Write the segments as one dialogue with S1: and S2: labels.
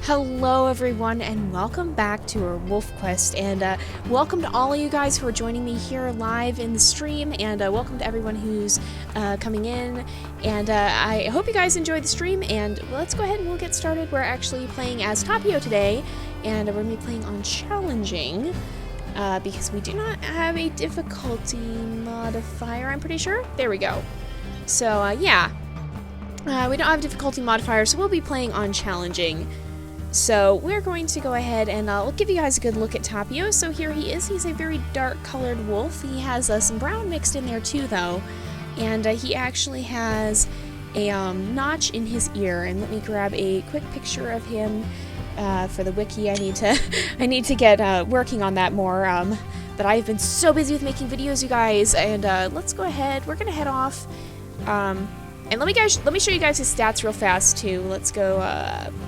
S1: Hello everyone and welcome back to our WolfQuest, and welcome to all of you guys who are joining me here live in the stream, and welcome to everyone who's coming in, and I hope you guys enjoy the stream, and let's go ahead and we'll get started. We're actually playing as Tapio today, and we're going to be playing on challenging, because we do not have a difficulty modifier, I'm pretty sure. There we go. So yeah, we don't have a difficulty modifier, so we'll be playing on challenging. So we're going to go ahead and I'll give you guys a good look at Tapio. So here he is. He's a very dark colored wolf. He has some brown mixed in there too though. And he actually has a notch in his ear. And let me grab a quick picture of him for the wiki. I need to get working on that more. But I've been so busy with making videos, you guys. And let's go ahead. We're going to head off. And let me show you guys his stats real fast too. Let's go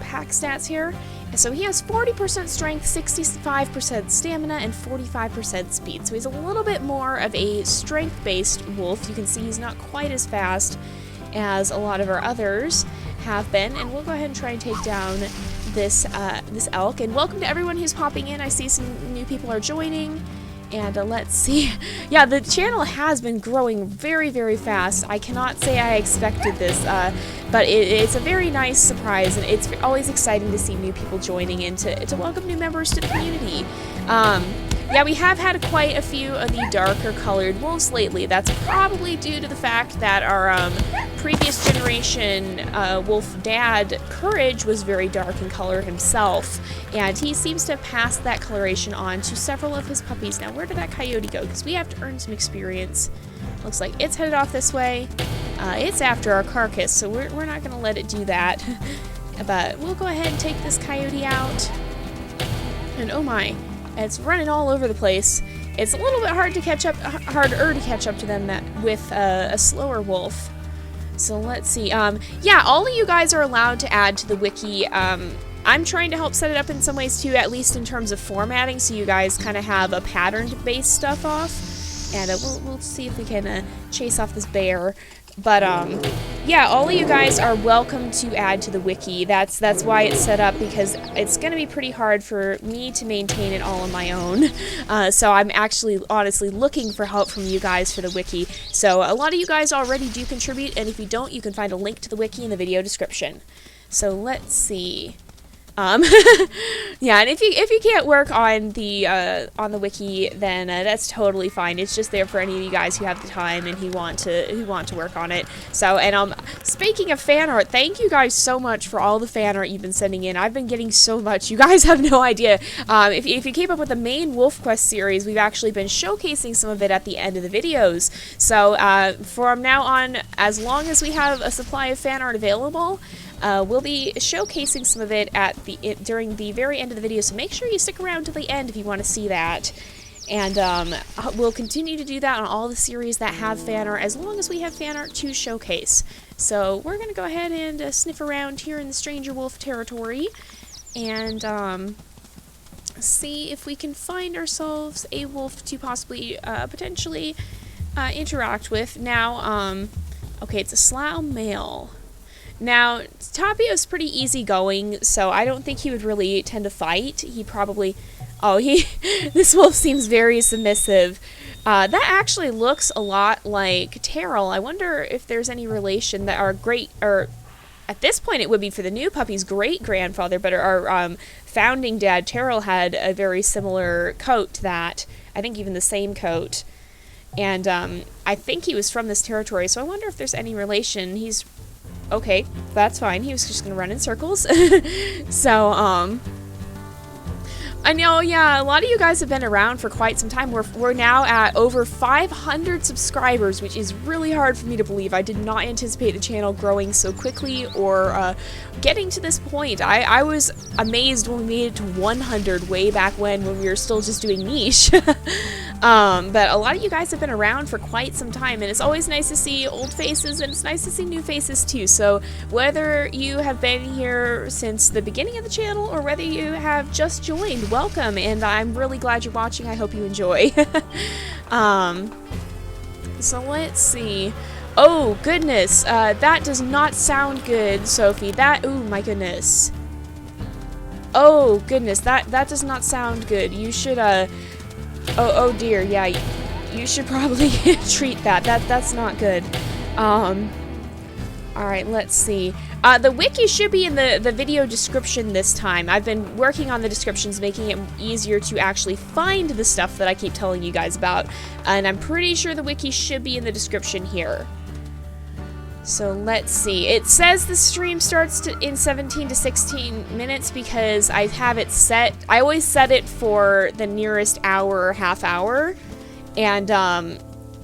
S1: pack stats here. And so he has 40% strength, 65% stamina, and 45% speed. So he's a little bit more of a strength-based wolf. You can see he's not quite as fast as a lot of our others have been. And we'll go ahead and try and take down this this elk. And welcome to everyone who's popping in. I see some new people are joining. And let's see. Yeah, the channel has been growing very, very fast. I cannot say I expected this, but it's a very nice surprise, and it's always exciting to see new people joining in to welcome new members to the community. Yeah, we have had quite a few of the darker colored wolves lately. That's probably due to the fact that our previous generation wolf dad, Courage, was very dark in color himself. And he seems to have passed that coloration on to several of his puppies. Now, where did that coyote go? Because we have to earn some experience. Looks like it's headed off this way. It's after our carcass, so we're not going to let it do that. But we'll go ahead and take this coyote out. And oh my. It's running all over the place. It's a little bit harder to catch up to them with a slower wolf. So let's see. Yeah, all of you guys are allowed to add to the wiki. I'm trying to help set it up in some ways too, at least in terms of formatting, so you guys kind of have a pattern-based stuff off. And we'll see if we can chase off this bear. But yeah, all of you guys are welcome to add to the wiki. That's why it's set up, because it's going to be pretty hard for me to maintain it all on my own. So I'm actually honestly looking for help from you guys for the wiki. So a lot of you guys already do contribute, and if you don't, you can find a link to the wiki in the video description. So let's see. Yeah, and if you can't work on the wiki, then that's totally fine. It's just there for any of you guys who have the time and who want to work on it. So, and speaking of fan art, thank you guys so much for all the fan art you've been sending in. I've been getting so much. You guys have no idea. If you keep up with the main WolfQuest series, we've actually been showcasing some of it at the end of the videos. So, from now on, as long as we have a supply of fan art available, we'll be showcasing some of it during the very end of the video, so make sure you stick around to the end if you want to see that. And we'll continue to do that on all the series that have fan art, as long as we have fan art to showcase. So we're going to go ahead and sniff around here in the Stranger Wolf territory, and see if we can find ourselves a wolf to possibly, potentially interact with. Now, okay, it's a Slough male. Now, Tapio's pretty easygoing, so I don't think he would really tend to fight. He probably... Oh, this wolf seems very submissive. That actually looks a lot like Terrell. I wonder if there's any relation that our at this point it would be for the new puppy's great-grandfather, but our founding dad, Terrell, had a very similar coat to that. I think even the same coat. And I think he was from this territory, so I wonder if there's any relation. He's... Okay, that's fine. He was just gonna run in circles. So, I know, yeah, a lot of you guys have been around for quite some time. We're now at over 500 subscribers, which is really hard for me to believe. I did not anticipate the channel growing so quickly or getting to this point. I was amazed when we made it to 100 way back when we were still just doing niche. But a lot of you guys have been around for quite some time, and it's always nice to see old faces, and it's nice to see new faces too. So whether you have been here since the beginning of the channel or whether you have just joined, welcome, and I'm really glad you're watching. I hope you enjoy. So let's see. Oh goodness, that does not sound good, Sophie. That, oh my goodness. Oh goodness, that does not sound good. You should oh dear, yeah, you should probably treat that. That's not good. Alright, let's see. The wiki should be in the video description this time. I've been working on the descriptions, making it easier to actually find the stuff that I keep telling you guys about. And I'm pretty sure the wiki should be in the description here. So let's see. It says the stream starts in 17 to 16 minutes because I have it set. I always set it for the nearest hour or half hour. And,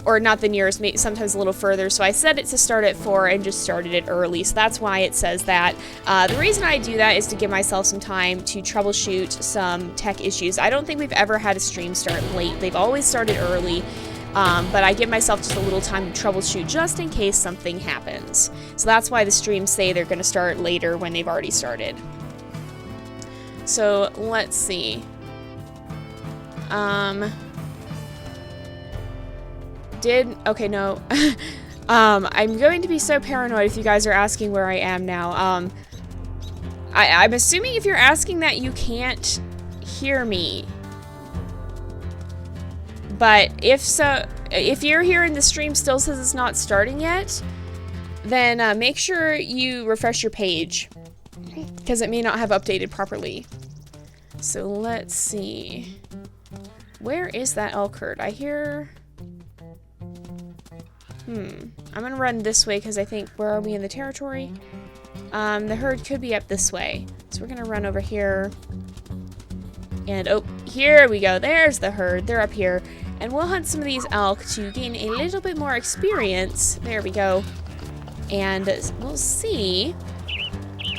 S1: or not the nearest, maybe sometimes a little further. So I set it to start at 4 and just started it early. So that's why it says that. The reason I do that is to give myself some time to troubleshoot some tech issues. I don't think we've ever had a stream start late. They've always started early. But I give myself just a little time to troubleshoot just in case something happens. So that's why the streams say they're going to start later when they've already started. So let's see. Okay, no. I'm going to be so paranoid if you guys are asking where I am now. I'm assuming if you're asking that you can't hear me. But if so, if you're here and the stream still says it's not starting yet, then make sure you refresh your page, because it may not have updated properly. So let's see. Where is that elk herd? I hear... I'm gonna run this way because I think, where are we in the territory? The herd could be up this way. So we're gonna run over here. And, oh, here we go. There's the herd. They're up here. And we'll hunt some of these elk to gain a little bit more experience. There we go. And we'll see.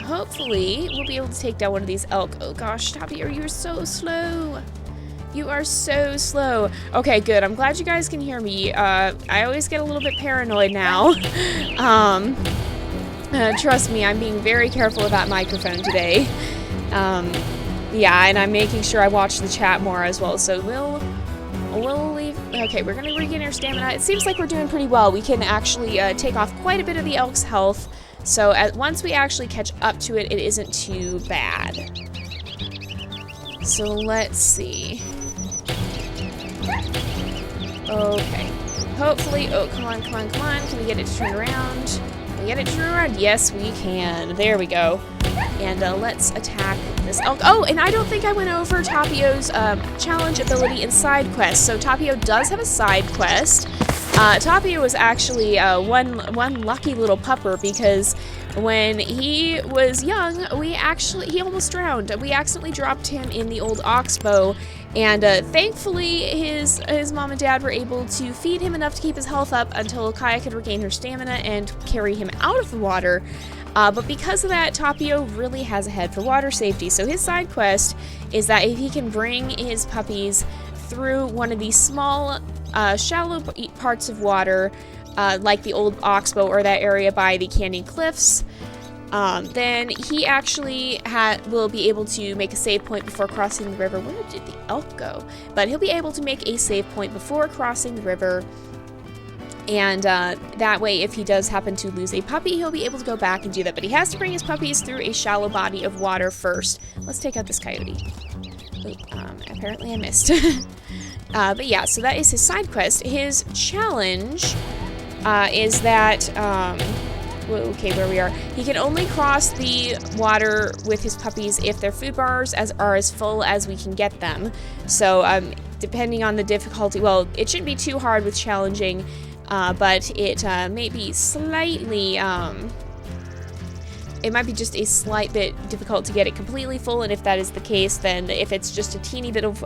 S1: Hopefully, we'll be able to take down one of these elk. Oh gosh, Tapio, you're so slow. You are so slow. Okay, good. I'm glad you guys can hear me. I always get a little bit paranoid now. Trust me, I'm being very careful with that microphone today. Yeah, and I'm making sure I watch the chat more as well. So we'll leave. Okay, we're gonna regain our stamina. It seems like we're doing pretty well. We can actually take off quite a bit of the elk's health. So once we actually catch up to it, it isn't too bad. So let's see. Okay. Hopefully, oh, come on, come on, come on. Can we get it to turn around? Can we get it to turn around? Yes, we can. There we go. And let's attack this elk. Oh, and I don't think I went over Tapio's challenge ability in side quests. So Tapio does have a side quest. Tapio was actually one lucky little pupper because when he was young, he almost drowned. We accidentally dropped him in the old oxbow, and thankfully his mom and dad were able to feed him enough to keep his health up until Kaya could regain her stamina and carry him out of the water. But because of that, Tapio really has a head for water safety. So his side quest is that if he can bring his puppies through one of these small, shallow parts of water, like the old oxbow or that area by the Canyon Cliffs, then he actually will be able to make a save point before crossing the river. Where did the elk go? But he'll be able to make a save point before crossing the river. And that way, if he does happen to lose a puppy, he'll be able to go back and do that. But he has to bring his puppies through a shallow body of water first. Let's take out this coyote. Oh, apparently I missed. But yeah, so that is his side quest. His challenge is that, okay, where we are. He can only cross the water with his puppies if their food bars are as full as we can get them. So depending on the difficulty, well, it shouldn't be too hard with challenging. But it may be slightly, it might be just a slight bit difficult to get it completely full, and if that is the case, then if it's just a teeny bit of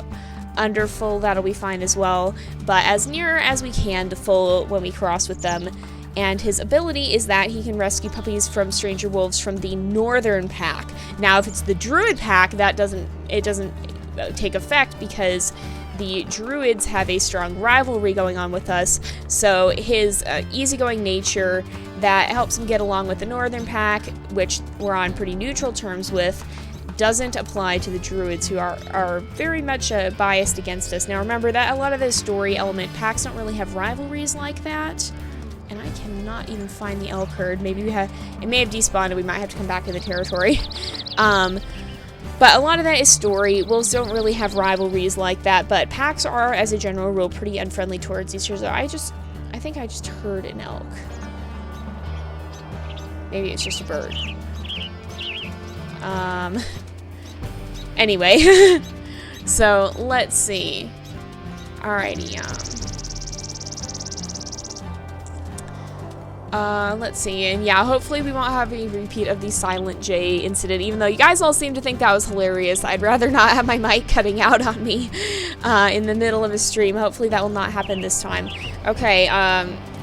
S1: under full, that'll be fine as well. But as near as we can to full when we cross with them. And his ability is that he can rescue puppies from stranger wolves from the northern pack. Now, if it's the druid pack, it doesn't take effect because the druids have a strong rivalry going on with us, so his easygoing nature that helps him get along with the northern pack, which we're on pretty neutral terms with, doesn't apply to the druids, who are very much biased against us. Now remember that a lot of the story element packs don't really have rivalries like that. And I cannot even find the elk herd. Maybe it may have despawned and we might have to come back to the territory. But a lot of that is story. Wolves don't really have rivalries like that, but packs are, as a general rule, pretty unfriendly towards each other. I think I just heard an elk. Maybe it's just a bird. Anyway. So, let's see. Alrighty, let's see, and yeah, hopefully we won't have a repeat of the Silent J incident, even though you guys all seem to think that was hilarious. I'd rather not have my mic cutting out on me, in the middle of a stream. Hopefully that will not happen this time. Okay,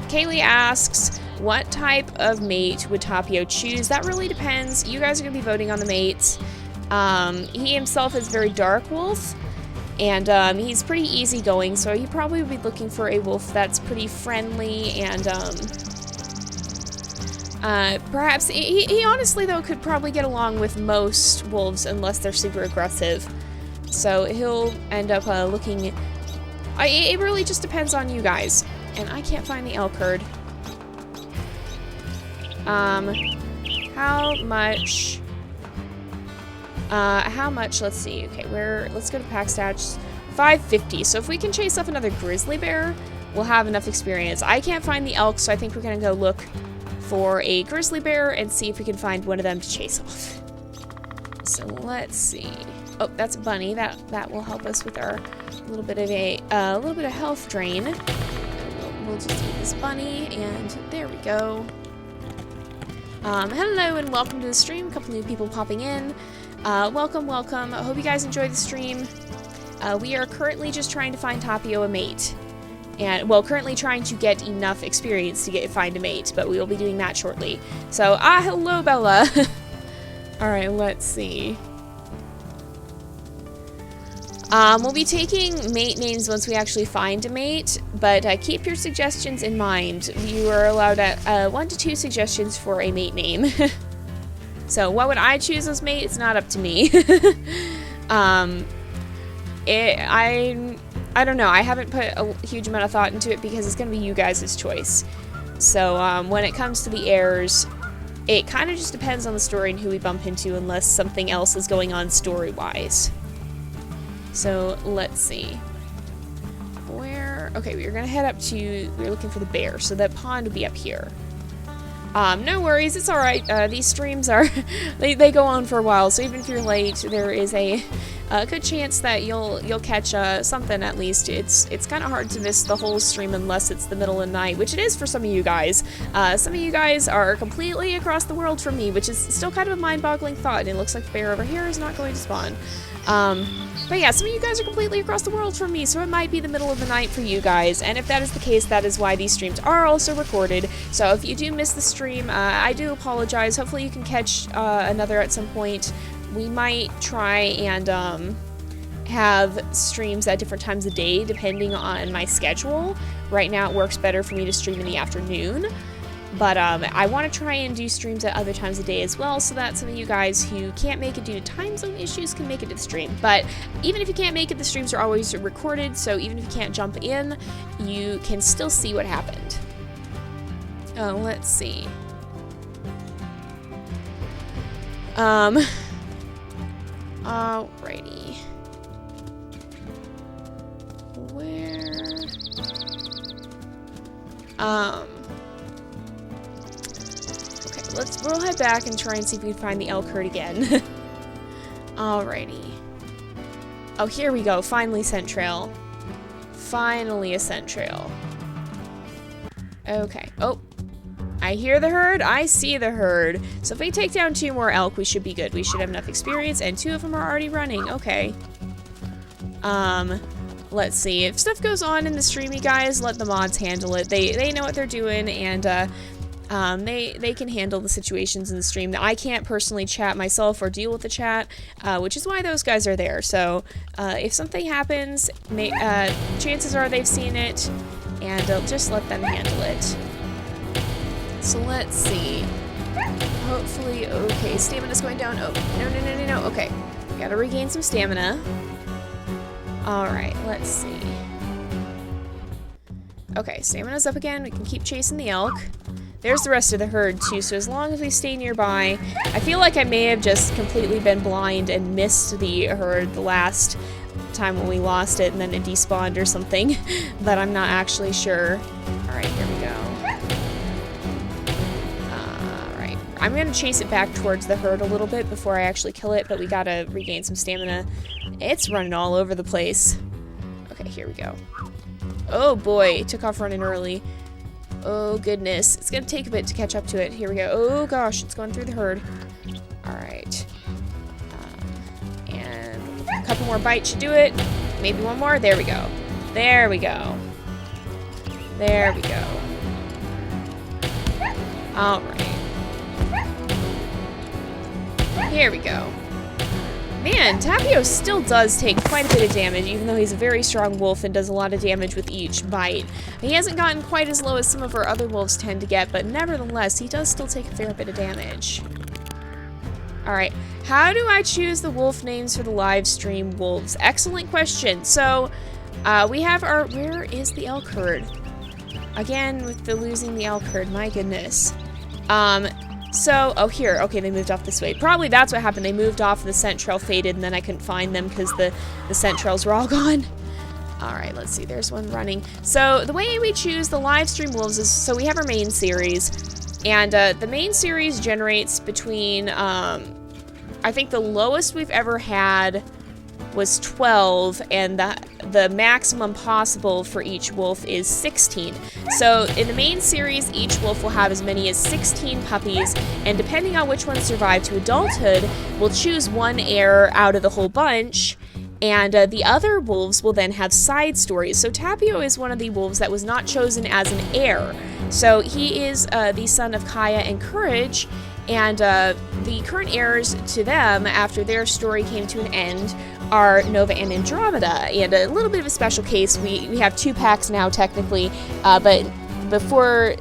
S1: Kaylee asks, what type of mate would Tapio choose? That really depends. You guys are gonna be voting on the mates. He himself is very dark wolf, and he's pretty easygoing, so he probably would be looking for a wolf that's pretty friendly, and perhaps he honestly though could probably get along with most wolves unless they're super aggressive. So he'll end up looking. It really just depends on you guys. And I can't find the elk herd. How much? Let's see. Okay, let's go to pack stats. 550. So if we can chase up another grizzly bear, we'll have enough experience. I can't find the elk, so I think we're gonna go look for a grizzly bear and see if we can find one of them to chase off. So let's see. Oh, that's a bunny. That will help us with our little bit of health drain. We'll just eat this bunny, and there we go. Hello and welcome to the stream. A couple new people popping in. Welcome. I hope you guys enjoyed the stream. We are currently just trying to find Tapio a mate. And, well, currently trying to get enough experience to find a mate, but we will be doing that shortly. So, hello, Bella. Alright, let's see. We'll be taking mate names once we actually find a mate, but keep your suggestions in mind. You are allowed 1 to 2 suggestions for a mate name. So, what would I choose as mate? It's not up to me. I don't know. I haven't put a huge amount of thought into it because it's going to be you guys' choice. So, when it comes to the heirs, it kind of just depends on the story and who we bump into unless something else is going on story-wise. So, let's see. Okay, we're going to head up to... We're looking for the bear, so that pond will be up here. No worries, it's alright. These streams are... they go on for a while, so even if you're late, there is a good chance that you'll catch something at least. It's kind of hard to miss the whole stream unless it's the middle of the night, which it is for some of you guys. Some of you guys are completely across the world from me, which is still kind of a mind-boggling thought, and it looks like the bear over here is not going to spawn. But yeah, some of you guys are completely across the world from me, so it might be the middle of the night for you guys, and if that is the case, that is why these streams are also recorded. So if you do miss the stream, I do apologize. Hopefully you can catch another at some point. We might try and have streams at different times of day, depending on my schedule. Right now it works better for me to stream in the afternoon. But I want to try and do streams at other times of day as well, so that some of you guys who can't make it due to time zone issues can make it to the stream. But even if you can't make it, the streams are always recorded, so even if you can't jump in, you can still see what happened. Let's see. Alrighty. We'll head back and try and see if we can find the elk herd again. Alrighty. Oh, here we go. Finally, scent trail. Finally a scent trail. Okay. Oh. I hear the herd. I see the herd. So if we take down 2 more elk, we should be good. We should have enough experience, and 2 of them are already running. Okay. Let's see. If stuff goes on in the stream, you guys, let the mods handle it. They know what they're doing, and, they can handle the situations in the stream. I can't personally chat myself or deal with the chat, which is why those guys are there. So, if something happens, chances are they've seen it, and just let them handle it. So let's see. Hopefully, okay, stamina's going down. Oh, no. Okay, gotta regain some stamina. Alright, let's see. Okay, stamina's up again. We can keep chasing the elk. There's the rest of the herd, too, so as long as we stay nearby... I feel like I may have just completely been blind and missed the herd the last time when we lost it and then it despawned or something, but I'm not actually sure. Alright, here we go. Alright, I'm gonna chase it back towards the herd a little bit before I actually kill it, but we gotta regain some stamina. It's running all over the place. Okay, here we go. Oh boy, it took off running early. Oh goodness, it's gonna take a bit to catch up to it. Here we go. Oh gosh, it's going through the herd. Alright. And a couple more bites should do it. Maybe one more. There we go. There we go. There we go. Alright. Here we go. Man, Tapio still does take quite a bit of damage, even though he's a very strong wolf and does a lot of damage with each bite. He hasn't gotten quite as low as some of our other wolves tend to get, but nevertheless, he does still take a fair bit of damage. Alright, how do I choose the wolf names for the live stream wolves? Excellent question. So, we have our... Where is the elk herd? Again, with the losing the elk herd, my goodness. So, oh here, okay, they moved off this way. Probably that's what happened. They moved off, the scent trail faded, and then I couldn't find them because the scent trails were all gone. Alright, let's see, there's one running. So, the way we choose the live stream wolves is, so we have our main series, and the main series generates between, I think the lowest we've ever had was 12, and the maximum possible for each wolf is 16. So in the main series, each wolf will have as many as 16 puppies, and depending on which ones survive to adulthood, we'll choose one heir out of the whole bunch, and the other wolves will then have side stories. So Tapio is one of the wolves that was not chosen as an heir. So he is the son of Kaya and Courage, and the current heirs to them, after their story came to an end, are Nova and Andromeda, and a little bit of a special case. We have 2 packs now technically, but before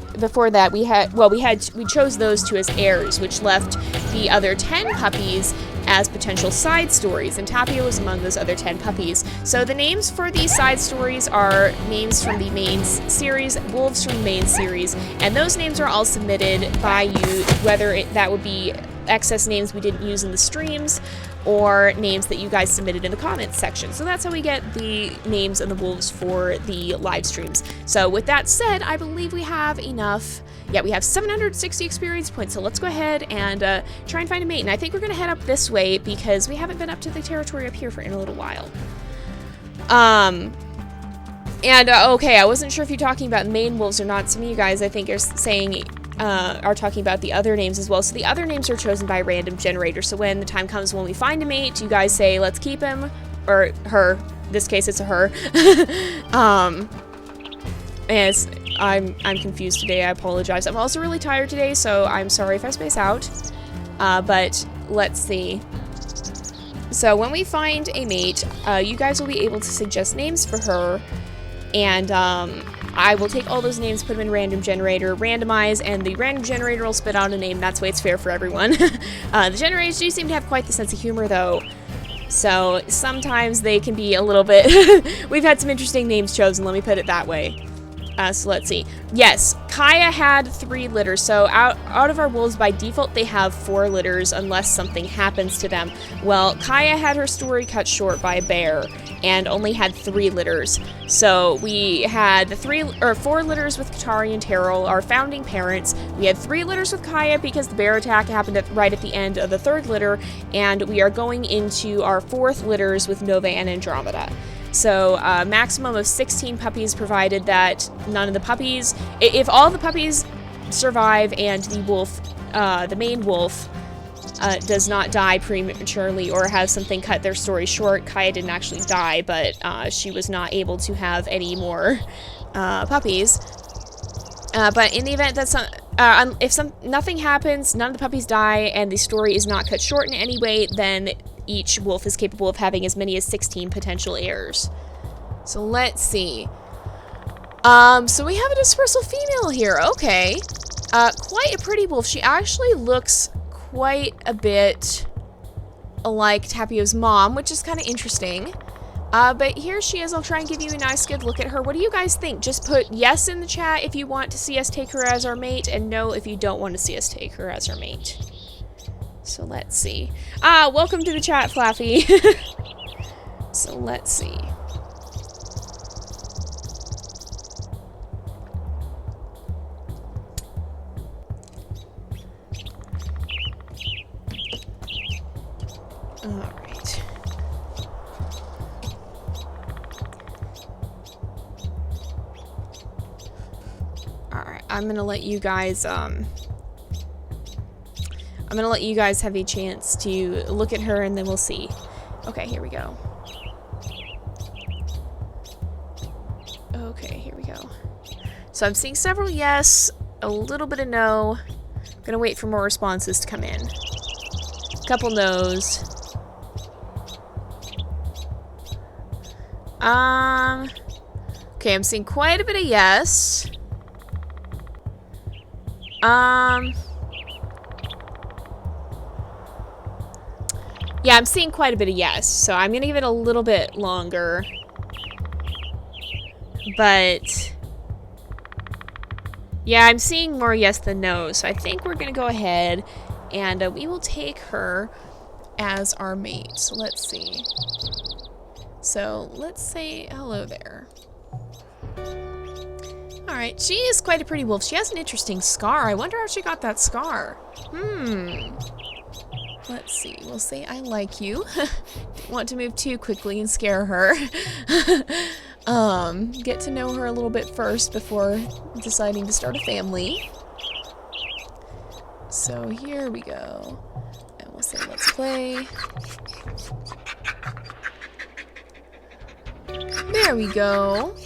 S1: that we chose those 2 as heirs, which left the other 10 puppies as potential side stories, and Tapio was among those other 10 puppies. So the names for these side stories are names from the main series, wolves from the main series, and those names are all submitted by you, whether that would be excess names we didn't use in the streams, or names that you guys submitted in the comments section. So that's how we get the names of the wolves for the live streams. So with that said, I believe we have enough. Yeah, we have 760 experience points, so let's go ahead and try and find a mate. And I think we're gonna head up this way because we haven't been up to the territory up here for in a little while. Okay, I wasn't sure if you're talking about main wolves or not. Some of you guys, I think, are saying are talking about the other names as well. So the other names are chosen by a random generator. So when the time comes when we find a mate, you guys say, let's keep him, or her. In this case, it's a her. And I'm confused today. I apologize. I'm also really tired today, so I'm sorry if I space out. But let's see. So when we find a mate, you guys will be able to suggest names for her, and I will take all those names, put them in random generator, randomize, and the random generator will spit out a name. That's why it's fair for everyone. The generators do seem to have quite the sense of humor, though. So sometimes they can be a little bit... We've had some interesting names chosen, let me put it that way. So let's see. Yes, Kaya had 3 litters. So out of our wolves, by default, they have 4 litters unless something happens to them. Well, Kaya had her story cut short by a bear and only had 3 litters. So we had 4 litters with Katari and Terrell, our founding parents. We had 3 litters with Kaya because the bear attack happened right at the end of the 3rd litter, and we are going into our 4th litters with Nova and Andromeda. So maximum of 16 puppies, provided that none of the puppies, if all the puppies survive and the wolf, the main wolf, does not die prematurely or have something cut their story short. Kaya didn't actually die, but she was not able to have any more puppies. But in the event that nothing happens, none of the puppies die, and the story is not cut short in any way, then each wolf is capable of having as many as 16 potential heirs. So let's see. So we have a dispersal female here. Okay. Quite a pretty wolf. She actually looks quite a bit like Tapio's mom, which is kind of interesting. But here she is. I'll try and give you a nice good look at her. What do you guys think? Just put yes in the chat if you want to see us take her as our mate, and no if you don't want to see us take her as our mate. So let's see. Welcome to the chat, Flaffy. So let's see. Alright. Alright, I'm gonna let you guys, I'm gonna let you guys have a chance to look at her and then we'll see. Okay, here we go. Okay, here we go. So I'm seeing several yes, a little bit of no. I'm gonna wait for more responses to come in. A couple no's. Okay, I'm seeing quite a bit of yes. Yeah, I'm seeing quite a bit of yes, so I'm gonna give it a little bit longer. But yeah, I'm seeing more yes than no, so I think we're gonna go ahead and we will take her as our mate. So let's see. So let's say hello there. Alright, she is quite a pretty wolf. She has an interesting scar. I wonder how she got that scar. Let's see. We'll say I like you. Don't want to move too quickly and scare her. Get to know her a little bit first before deciding to start a family. So here we go. And we'll say let's play. There we go.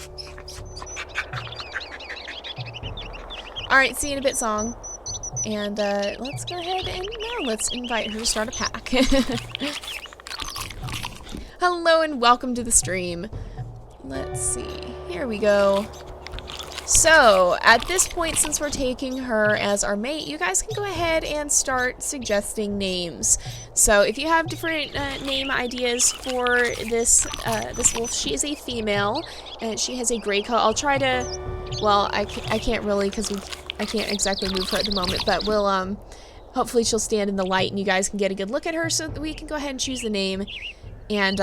S1: Alright, see you in a bit, song. And let's go ahead and now let's invite her to start a pack. Hello and welcome to the stream. Let's see. Here we go. So, at this point, since we're taking her as our mate, you guys can go ahead and start suggesting names. So, if you have different name ideas for this this wolf, she is a female, and she has a gray coat. I'll try to, well, I can't really because I can't exactly move her at the moment, but we'll, hopefully she'll stand in the light and you guys can get a good look at her so that we can go ahead and choose the name. And,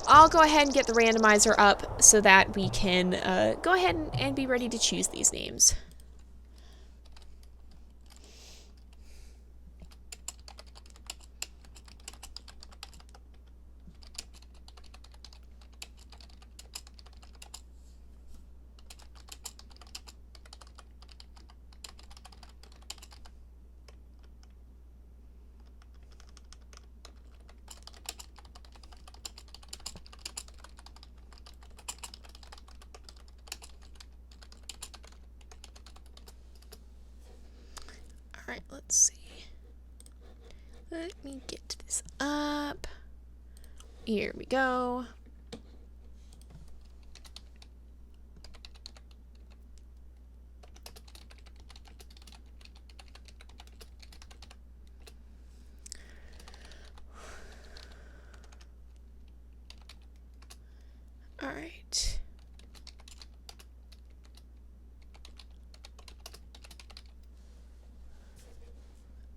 S1: I'll go ahead and get the randomizer up so that we can go ahead and be ready to choose these names. Alright, let's see. Let me get this up. Here we go. Alright.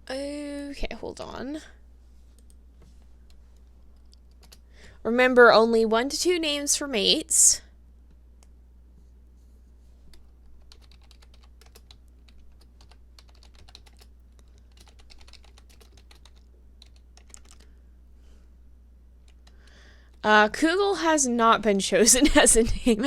S1: Okay, hold on. Remember, only 1 to 2 names for mates. Kugel has not been chosen as a name.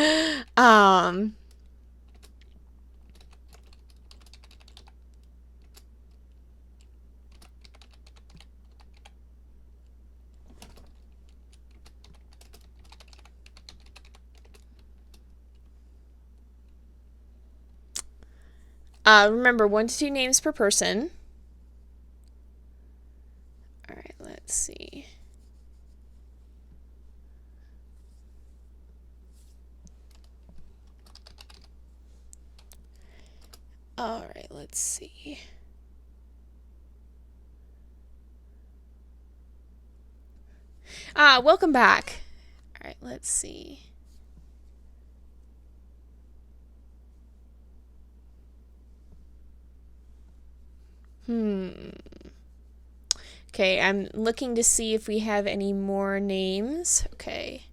S1: Remember, 1 to 2 names per person. Alright, let's see. Alright, let's see. Welcome back. Alright, let's see. Okay, I'm looking to see if we have any more names. Okay.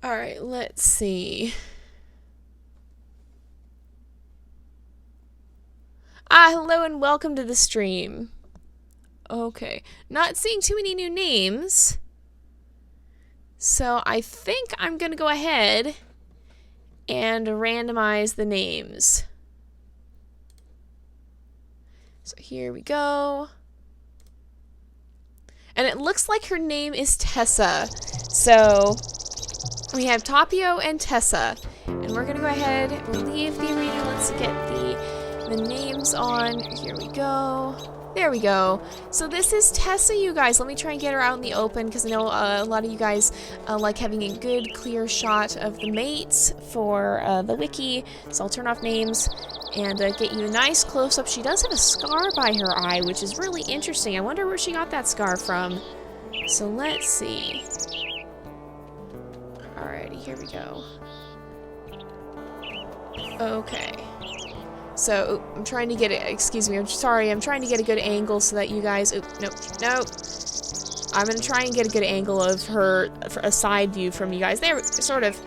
S1: Alright, let's see. Hello and welcome to the stream. Okay, not seeing too many new names. So I think I'm gonna go ahead and randomize the names. So here we go. And it looks like her name is Tessa. So we have Tapio and Tessa. And we're gonna go ahead and leave the arena. Let's get the names on. Here we go. There we go. So this is Tessa, you guys. Let me try and get her out in the open because I know a lot of you guys like having a good, clear shot of the mates for the wiki. So I'll turn off names and get you a nice close-up. She does have a scar by her eye, which is really interesting. I wonder where she got that scar from. So let's see. Alrighty, here we go. Okay. So, I'm trying to get it, excuse me, I'm sorry, I'm trying to get a good angle so that you guys, nope. I'm gonna try and get a good angle of her, for a side view from you guys. There, sort of.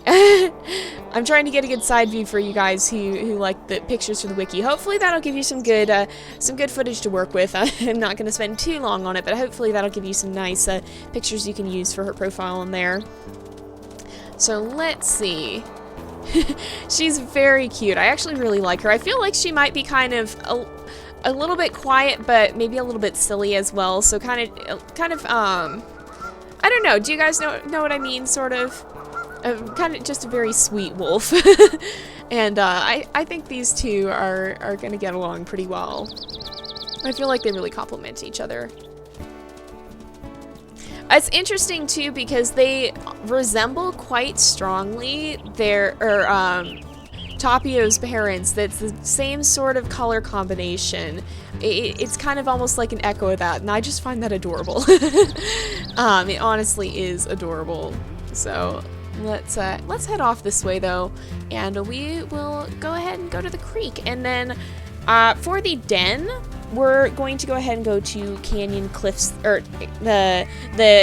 S1: I'm trying to get a good side view for you guys who like the pictures for the wiki. Hopefully that'll give you some good footage to work with. I'm not gonna spend too long on it, but hopefully that'll give you some nice pictures you can use for her profile in there. So, let's see. She's very cute. I actually really like her. I feel like she might be kind of a little bit quiet, but maybe a little bit silly as well. So kind of I don't know. Do you guys know what I mean? Sort of, kind of just a very sweet wolf. And I think these two are gonna get along pretty well. I feel like they really complement each other. It's interesting too because they resemble quite strongly Tapio's parents. That's the same sort of color combination. It's kind of almost like an echo of that, and I just find that adorable. It honestly is adorable. So let's head off this way though, and we will go ahead and go to the creek, and then for the den. We're going to go ahead and go to Canyon Cliffs, or the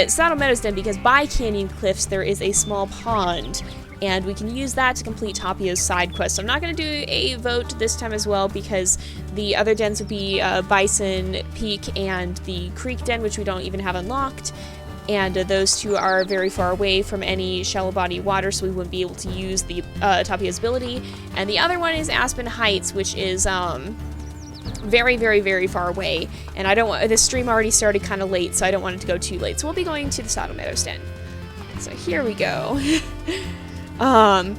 S1: Saddle Meadows Den, because by Canyon Cliffs there is a small pond, and we can use that to complete Tapio's side quest. So I'm not going to do a vote this time as well, because the other dens would be Bison Peak and the Creek Den, which we don't even have unlocked, and those two are very far away from any shallow body water, so we wouldn't be able to use the Tapio's ability. And the other one is Aspen Heights, which is very, very, very far away, and I don't want this stream already started kind of late, so I don't want it to go too late. So we'll be going to the Saddle Meadows Den. So here we go. Yeah,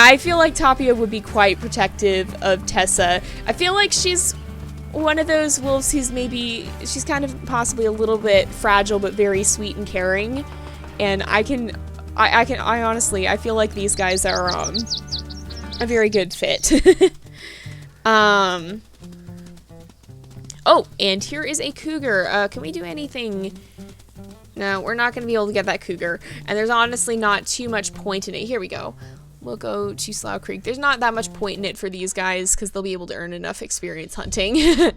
S1: I feel like Tapio would be quite protective of Tessa. I feel like she's one of those wolves who's she's kind of possibly a little bit fragile, but very sweet and caring. And I honestly, I feel like these guys are a very good fit. Oh, and here is a cougar. Can we do anything? No, we're not going to be able to get that cougar. And there's honestly not too much point in it. Here we go. We'll go to Slough Creek. There's not that much point in it for these guys because they'll be able to earn enough experience hunting.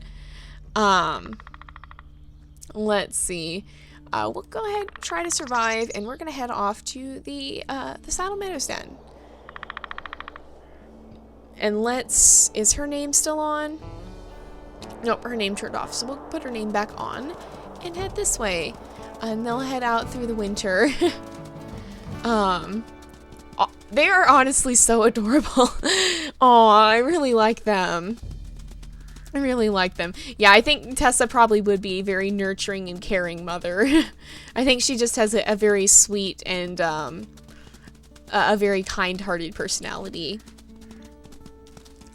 S1: Let's see. We'll go ahead and try to survive, and we're going to head off to the Saddle Meadows Den. And is her name still on? Nope, her name turned off, so we'll put her name back on and head this way. And they'll head out through the winter. They are honestly so adorable. Oh, I really like them. I really like them. Yeah, I think Tessa probably would be a very nurturing and caring mother. I think she just has a very sweet and a very kind-hearted personality.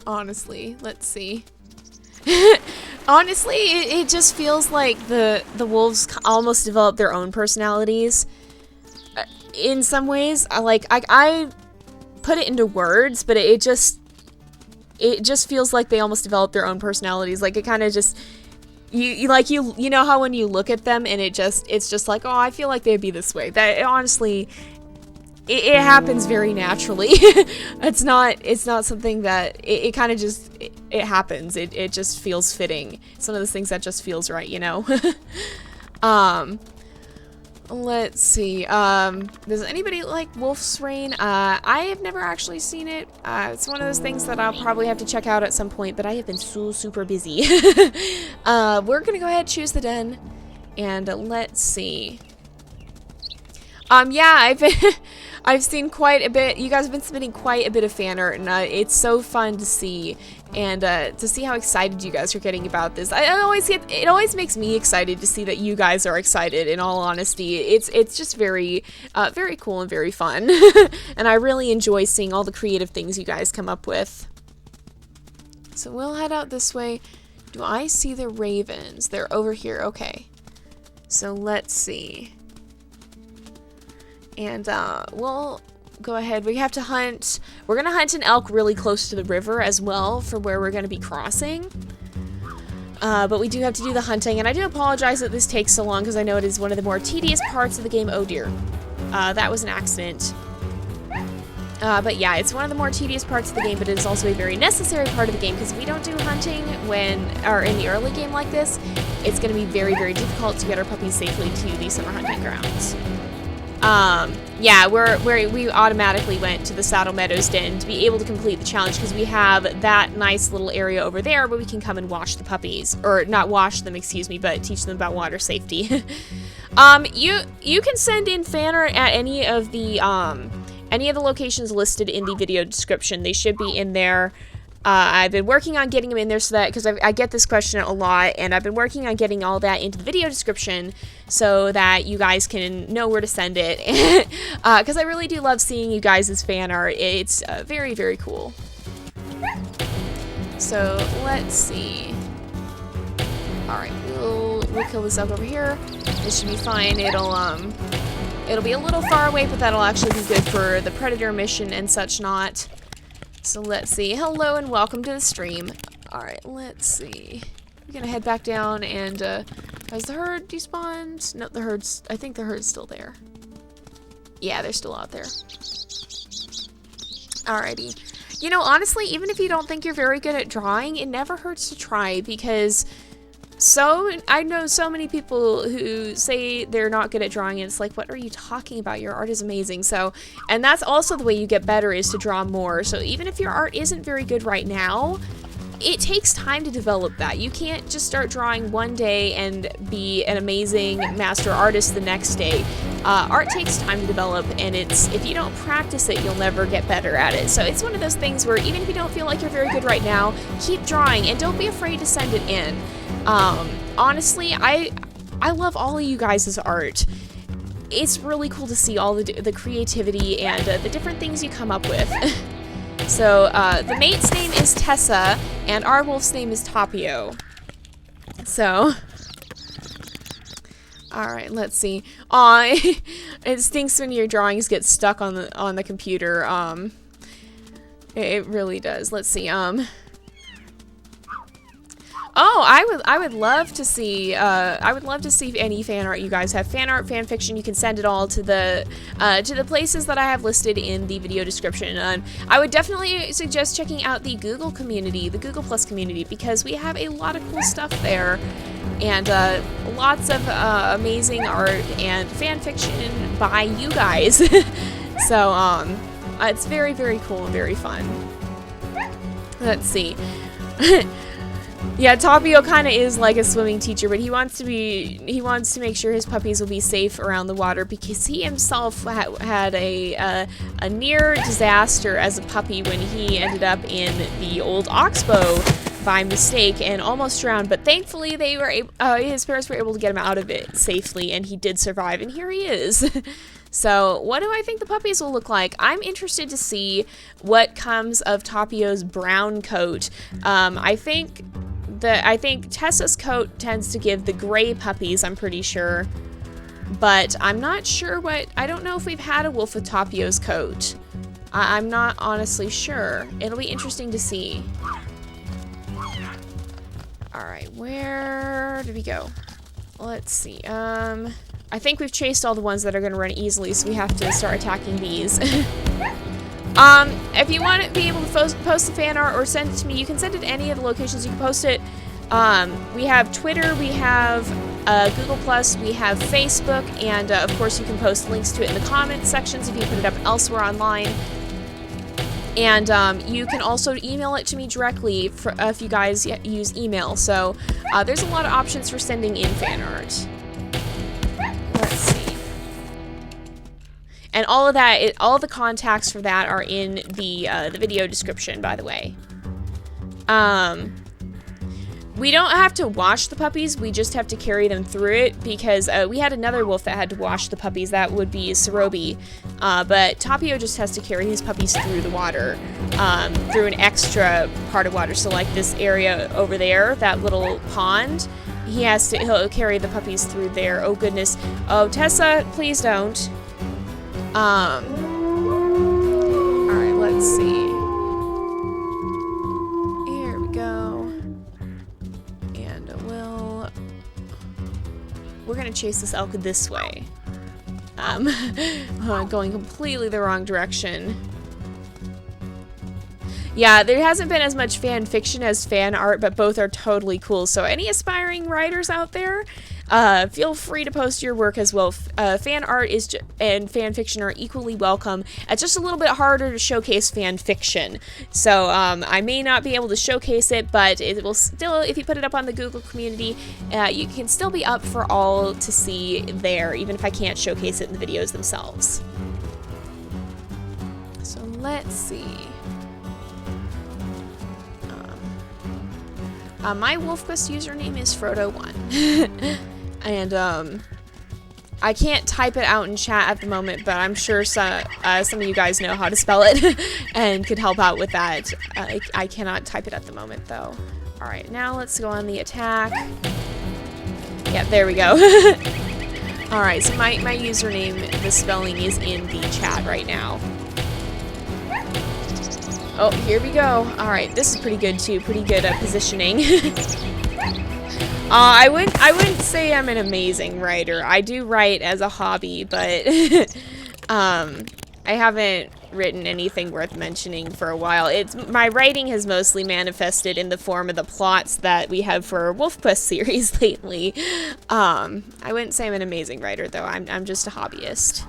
S1: Honestly, let's see. Honestly, it just feels like the wolves almost develop their own personalities. In some ways, I put it into words, but it just feels like they almost develop their own personalities. Like, it kind of just, you know how when you look at them and it's just like, oh, I feel like they'd be this way. That honestly, it happens very naturally. It's not something that it kind of just it happens. It just feels fitting. It's one of those things that just feels right, you know. Let's see. Does anybody like Wolf's Rain? I have never actually seen it. It's one of those things that I'll probably have to check out at some point, but I have been so super busy. We're gonna go ahead and choose the den, and let's see. Yeah, I've seen quite a bit. You guys have been submitting quite a bit of fan art, and it's so fun to see, and to see how excited you guys are getting about this. It always makes me excited to see that you guys are excited. In all honesty, it's just very very cool and very fun, and I really enjoy seeing all the creative things you guys come up with. So we'll head out this way. Do I see the ravens? They're over here. Okay. So let's see. And we'll go ahead. We have to hunt. We're going to hunt an elk really close to the river as well for where we're going to be crossing. But we do have to do the hunting. And I do apologize that this takes so long because I know it is one of the more tedious parts of the game. Oh dear. That was an accident. But yeah, it's one of the more tedious parts of the game, but it is also a very necessary part of the game because if we don't do hunting in the early game like this, it's going to be very, very difficult to get our puppies safely to the summer hunting grounds. Yeah, we automatically went to the Saddle Meadows Den to be able to complete the challenge because we have that nice little area over there where we can come and wash the puppies, or not wash them, excuse me, but teach them about water safety. You can send in fan art at any of the locations listed in the video description. They should be in there. I've been working on getting them in there so that, because I get this question a lot, and I've been working on getting all that into the video description so that you guys can know where to send it, because I really do love seeing you guys' fan art. It's very, very cool. So, let's see. Alright, we'll kill this elk over here. This should be fine. It'll be a little far away, but that'll actually be good for the predator mission and such not. So let's see. Hello and welcome to the stream. Alright, let's see. We're gonna head back down and, has the herd despawned? No, I think the herd's still there. Yeah, they're still out there. Alrighty. You know, honestly, even if you don't think you're very good at drawing, it never hurts to try because I know so many people who say they're not good at drawing, and it's like, what are you talking about? Your art is amazing. So, and that's also the way you get better, is to draw more. So even if your art isn't very good right now, it takes time to develop that. You can't just start drawing one day and be an amazing master artist the next day. Art takes time to develop, and if you don't practice it, you'll never get better at it. So it's one of those things where even if you don't feel like you're very good right now, keep drawing and don't be afraid to send it in. Honestly, I love all of you guys' art. It's really cool to see all the creativity and the different things you come up with. So, the mate's name is Tessa, and our wolf's name is Tapio. So, alright, let's see. Aw, it stinks when your drawings get stuck on the computer. It really does. Let's see, oh, I would love to see any fan art you guys have. Fan art, fan fiction, you can send it all to the places that I have listed in the video description. I would definitely suggest checking out the Google community, the Google Plus community, because we have a lot of cool stuff there, and lots of amazing art and fan fiction by you guys. So it's very, very cool and very fun. Let's see. Yeah, Tapio kind of is like a swimming teacher, but he wants to make sure his puppies will be safe around the water because he himself had a near disaster as a puppy when he ended up in the old oxbow by mistake and almost drowned, but thankfully they were his parents were able to get him out of it safely, and he did survive, and here he is. So what do I think the puppies will look like? I'm interested to see what comes of Tapio's brown coat. I think Tessa's coat tends to give the gray puppies, I'm pretty sure. But I'm not sure I don't know if we've had a wolf with Tapio's coat. I'm not honestly sure. It'll be interesting to see. Alright, where did we go? Let's see. I think we've chased all the ones that are going to run easily, so we have to start attacking these. If you want to be able to post the fan art or send it to me, you can send it to any of the locations. You can post it. We have Twitter, we have Google+, we have Facebook, and of course you can post links to it in the comments sections if you put it up elsewhere online. And you can also email it to me directly if you guys use email. So there's a lot of options for sending in fan art. Let's see. And all of that, all the contacts for that are in the video description, by the way. We don't have to wash the puppies, we just have to carry them through it, because we had another wolf that had to wash the puppies. That would be Sarobi. But Tapio just has to carry his puppies through the water, through an extra part of water. So like this area over there, that little pond, he'll carry the puppies through there. Oh goodness. Oh, Tessa, please don't. Alright, let's see. Here we go. And we're gonna chase this elk this way. Going completely the wrong direction. Yeah, there hasn't been as much fan fiction as fan art, but both are totally cool. So any aspiring writers out there, feel free to post your work as well. Fan art and fan fiction are equally welcome. It's just a little bit harder to showcase fan fiction. So I may not be able to showcase it, but it will still, if you put it up on the Google community, you can still be up for all to see there, even if I can't showcase it in the videos themselves. So let's see. My WolfQuest username is Frodo1. And, I can't type it out in chat at the moment, but I'm sure some of you guys know how to spell it and could help out with that. I cannot type it at the moment, though. Alright, now let's go on the attack. Yeah, there we go. Alright, so my username, the spelling is in the chat right now. Oh, here we go. Alright, this is pretty good too. Pretty good at positioning. I wouldn't say I'm an amazing writer. I do write as a hobby, but I haven't written anything worth mentioning for a while. My writing has mostly manifested in the form of the plots that we have for our WolfQuest series lately. I wouldn't say I'm an amazing writer though. I'm just a hobbyist.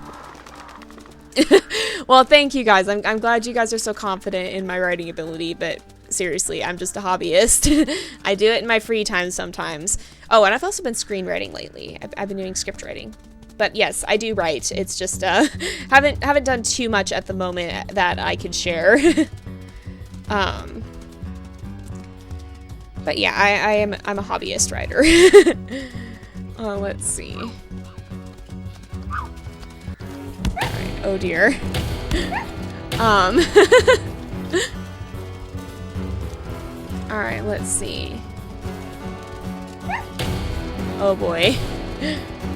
S1: Well, thank you guys. I'm glad you guys are so confident in my writing ability, but seriously, I'm just a hobbyist. I do it in my free time sometimes. Oh, and I've also been screenwriting lately. I've been doing script writing. But yes, I do write. It's just haven't done too much at the moment that I could share. But yeah, I'm a hobbyist writer. Let's see. Alright, oh dear. Alright, let's see. Oh boy.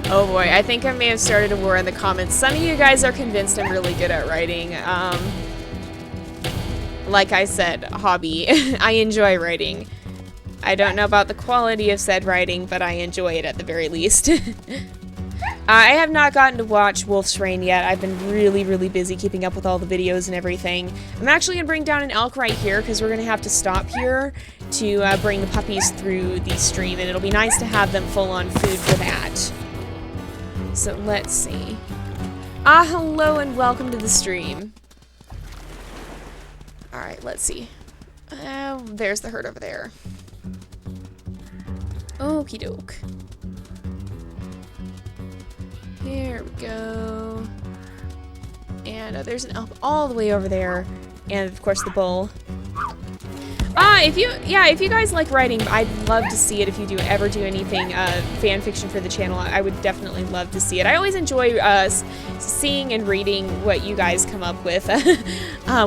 S1: Oh boy, I think I may have started a war in the comments. Some of you guys are convinced I'm really good at writing. Like I said, hobby. I enjoy writing. I don't know about the quality of said writing, but I enjoy it at the very least. I have not gotten to watch Wolf's Rain yet. I've been really, really busy keeping up with all the videos and everything. I'm actually going to bring down an elk right here because we're going to have to stop here to bring the puppies through the stream, and it'll be nice to have them full on food for that. So let's see. Hello and welcome to the stream. Alright, let's see. There's the herd over there. Okie doke. Here we go. And there's an elk all the way over there. And of course the bull. If you guys like writing, I'd love to see it. If you ever do anything fan fiction for the channel, I would definitely love to see it. I always enjoy seeing and reading what you guys come up with,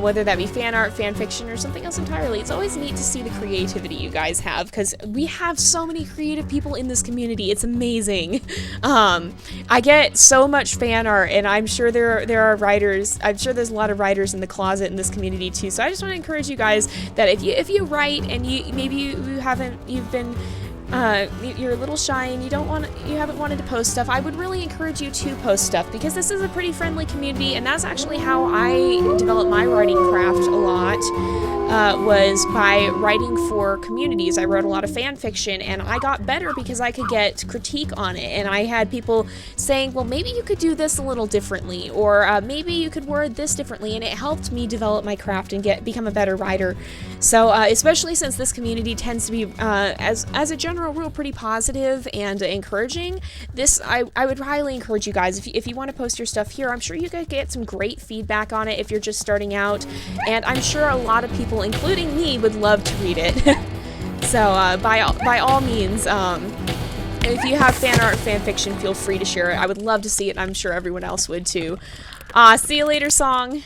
S1: whether that be fan art, fan fiction, or something else entirely. It's always neat to see the creativity you guys have, because we have so many creative people in this community. It's amazing. I get so much fan art, and I'm sure there are writers. I'm sure there's a lot of writers in the closet in this community too. So I just want to encourage you guys that if you write and you've been you're a little shy and you haven't wanted to post stuff, I would really encourage you to post stuff, because this is a pretty friendly community, and that's actually how I developed my writing craft a lot, was by writing for communities. I wrote a lot of fan fiction, and I got better because I could get critique on it, and I had people saying, well, maybe you could do this a little differently, or maybe you could word this differently, and it helped me develop my craft and become a better writer. So especially since this community tends to be, as a general rule, pretty positive and encouraging, I would highly encourage you guys, if you want to post your stuff here, I'm sure you could get some great feedback on it if you're just starting out, and I'm sure a lot of people, including me, would love to read it. So by all means, if you have fan art, fan fiction, feel free to share it. I would love to see it, and I'm sure everyone else would too. See you later song.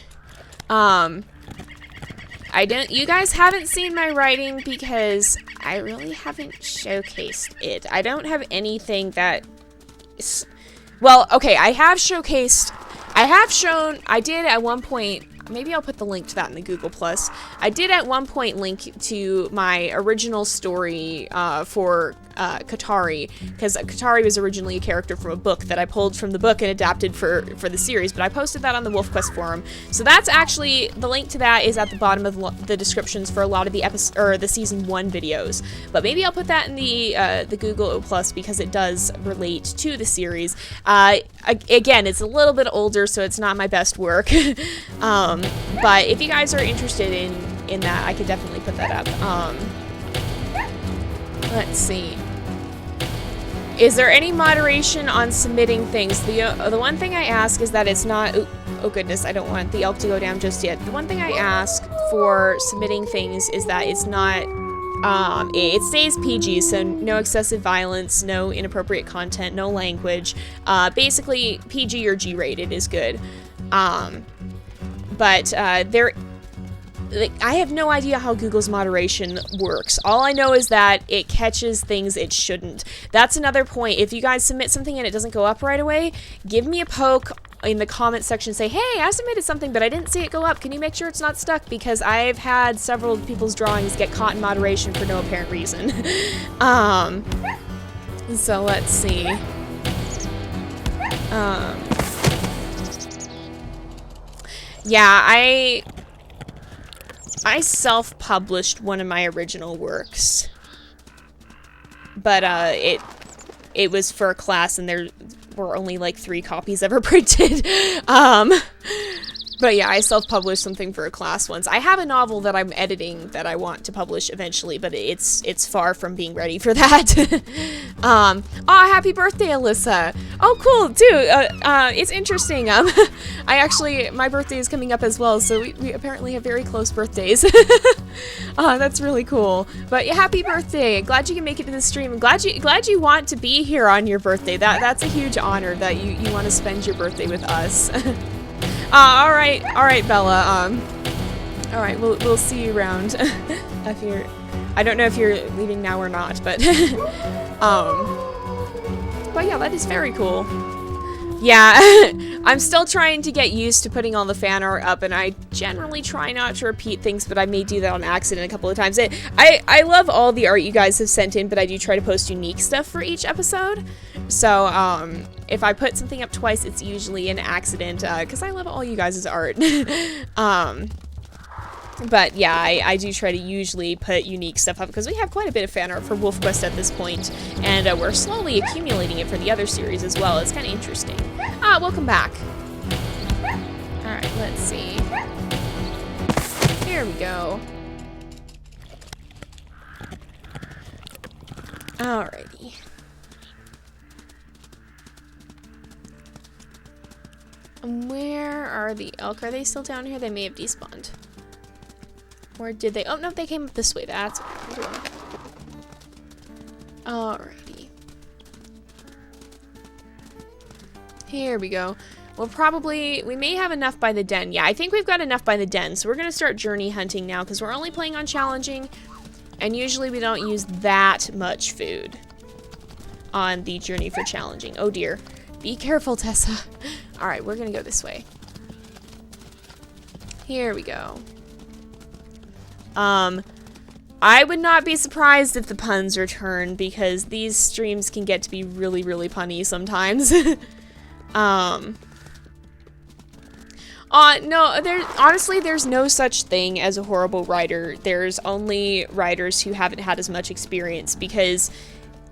S1: You guys haven't seen my writing because I really haven't showcased it. I don't have anything that is, well, okay, I did at one point, maybe I'll put the link to that in the Google+. I did at one point link to my original story for Katari, because Katari was originally a character from a book that I pulled from the book and adapted for the series, but I posted that on the WolfQuest forum. So that's actually, the link to that is at the bottom of the descriptions for a lot of the season 1 videos. But maybe I'll put that in the Google+, because it does relate to the series. Again, it's a little bit older, so it's not my best work. But if you guys are interested in that, I could definitely put that up. Let's see. Is there any moderation on submitting things? The one thing I ask is that it's not... Oh goodness, I don't want the elk to go down just yet. The one thing I ask for submitting things is that it's not... it stays PG, so no excessive violence, no inappropriate content, no language. Basically, PG or G-rated is good. But I have no idea how Google's moderation works. All I know is that it catches things it shouldn't. That's another point. If you guys submit something and it doesn't go up right away, give me a poke in the comment section. Say, hey, I submitted something, but I didn't see it go up. Can you make sure it's not stuck? Because I've had several people's drawings get caught in moderation for no apparent reason. So let's see. Yeah, I self-published one of my original works, but it was for a class, and there were only like 3 copies ever printed. But yeah, I self-published something for a class once. I have a novel that I'm editing that I want to publish eventually, but it's far from being ready for that. Oh, happy birthday, Alyssa! Oh, cool, too. It's interesting. My birthday is coming up as well, so we apparently have very close birthdays. That's really cool. But yeah, happy birthday! Glad you can make it to the stream. Glad you want to be here on your birthday. That's a huge honor that you want to spend your birthday with us. All right, Bella. All right, we'll see you around. I don't know if you're leaving now or not, but but yeah, that is very cool. Yeah, I'm still trying to get used to putting all the fan art up, and I generally try not to repeat things, but I may do that on accident a couple of times. I love all the art you guys have sent in, but I do try to post unique stuff for each episode. So, if I put something up twice, it's usually an accident, because I love all you guys' art. But yeah, I do try to usually put unique stuff up, because we have quite a bit of fan art for WolfQuest at this point, and we're slowly accumulating it for the other series as well. It's kind of interesting. Welcome back. Alright, let's see. Here we go. Alrighty. Where are the elk? Are they still down here? They may have despawned. Where did they? Oh, no, they came up this way. That's what I'm doing. Alrighty. Here we go. We may have enough by the den. Yeah, I think we've got enough by the den. So we're going to start journey hunting now because we're only playing on challenging. And usually we don't use that much food on the journey for challenging. Oh dear. Be careful, Tessa. Alright, we're going to go this way. Here we go. I would not be surprised if the puns return because these streams can get to be really, really punny sometimes. No, honestly, there's no such thing as a horrible writer. There's only writers who haven't had as much experience because,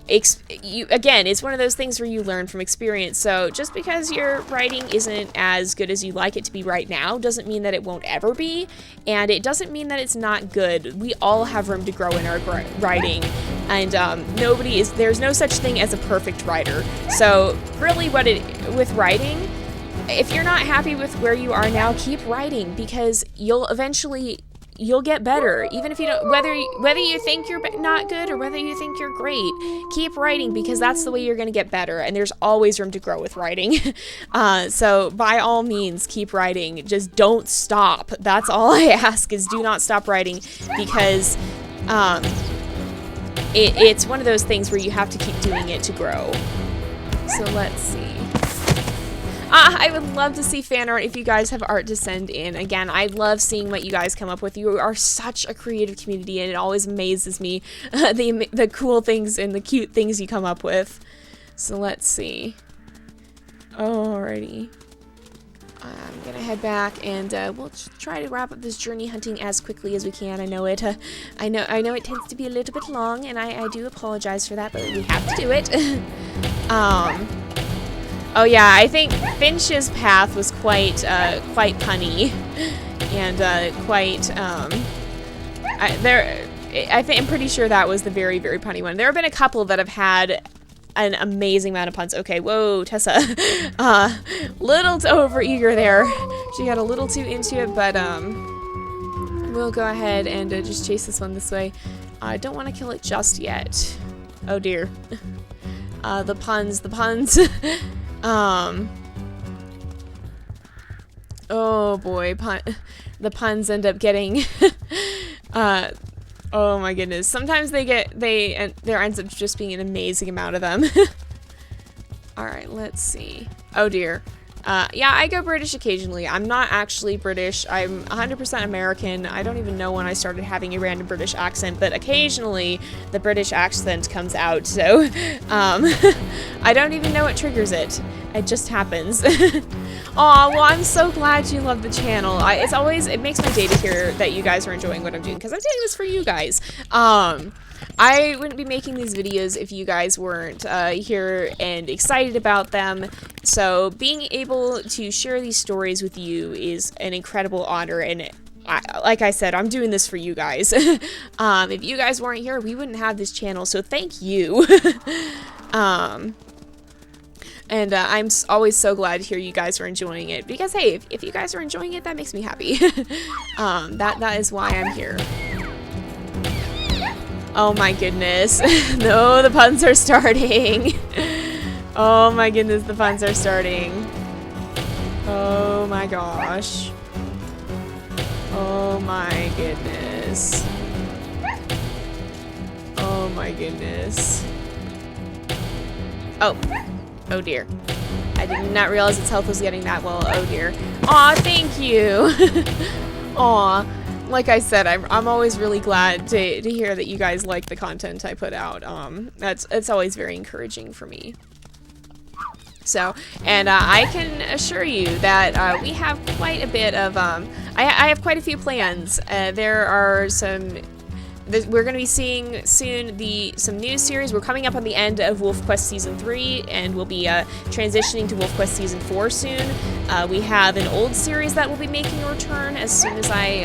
S1: again, it's one of those things where you learn from experience. So just because your writing isn't as good as you like it to be right now doesn't mean that it won't ever be, and it doesn't mean that it's not good. We all have room to grow in our writing, and there's no such thing as a perfect writer. So really with writing, if you're not happy with where you are now, keep writing because you'll get better. Even if you don't, whether you think you're not good or whether you think you're great, keep writing because that's the way you're going to get better. And there's always room to grow with writing. So by all means, keep writing. Just don't stop. That's all I ask is do not stop writing because it's one of those things where you have to keep doing it to grow. So let's see. I would love to see fan art if you guys have art to send in. Again, I love seeing what you guys come up with. You are such a creative community, and it always amazes me the cool things and the cute things you come up with. So let's see. Alrighty. I'm gonna head back, and we'll try to wrap up this journey hunting as quickly as we can. I know it tends to be a little bit long, and I do apologize for that, but we have to do it. Oh yeah, I think Finch's path was quite punny, and I'm pretty sure that was the very, very punny one. There have been a couple that have had an amazing amount of puns. Okay, whoa, Tessa, little too overeager there. She got a little too into it, but we'll go ahead and just chase this one this way. I don't want to kill it just yet. Oh dear, the puns. Oh boy, the puns end up getting, oh my goodness. Sometimes there ends up just being an amazing amount of them. Alright, let's see. Oh dear. Yeah, I go British occasionally. I'm not actually British. I'm 100% American. I don't even know when I started having a random British accent, but occasionally the British accent comes out, so I don't even know what triggers it. It just happens. Aw, well, I'm so glad you love the channel. It makes my day to hear that you guys are enjoying what I'm doing, because I'm doing this for you guys. I wouldn't be making these videos if you guys weren't here and excited about them. So being able to share these stories with you is an incredible honor, and like I said, I'm doing this for you guys. If you guys weren't here, we wouldn't have this channel, so thank you. And I'm always so glad to hear you guys are enjoying it, because hey, if you guys are enjoying it, that makes me happy. That is why I'm here. Oh my goodness. No, the puns are starting. Oh my goodness, the puns are starting. Oh my gosh. Oh my goodness. Oh my goodness. Oh. Oh dear. I did not realize its health was getting that well. Oh dear. Aw, thank you. Aw. Like I said, I'm always really glad to hear that you guys like the content I put out. It's always very encouraging for me. So, and I can assure you that we have quite a bit of, I have quite a few plans. There are some, we're going to be seeing soon some new series. We're coming up on the end of WolfQuest Season 3, and we'll be transitioning to WolfQuest Season 4 soon. We have an old series that will be making a return as soon as I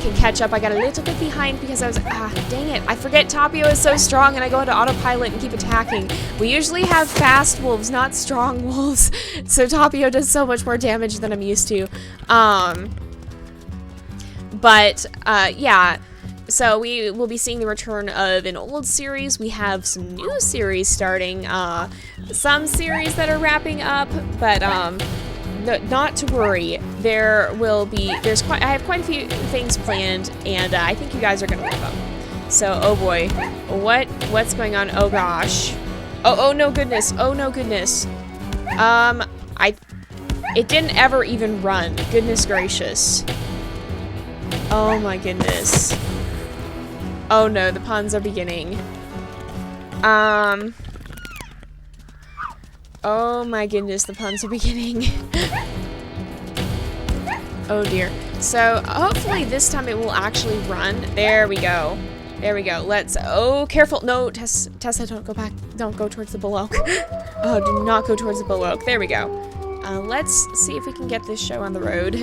S1: can catch up. I got a little bit behind because I was, dang it, I forget Tapio is so strong and I go into autopilot and keep attacking. We usually have fast wolves, not strong wolves, so Tapio does so much more damage than I'm used to. But, yeah. So we will be seeing the return of an old series. We have some new series starting. Some series that are wrapping up, but, not to worry. I have quite a few things planned, and I think you guys are gonna love them. So, oh boy, what's going on? Oh gosh, oh no goodness, oh no goodness. It didn't ever even run. Goodness gracious. Oh my goodness. Oh no, the puns are beginning. Oh my goodness, the puns are beginning. Oh dear. So, hopefully this time it will actually run. There we go. There we go. Oh, careful. No, Tessa, don't go back. Don't go towards the bull oak. Oh, do not go towards the bull oak. There we go. Let's see if we can get this show on the road.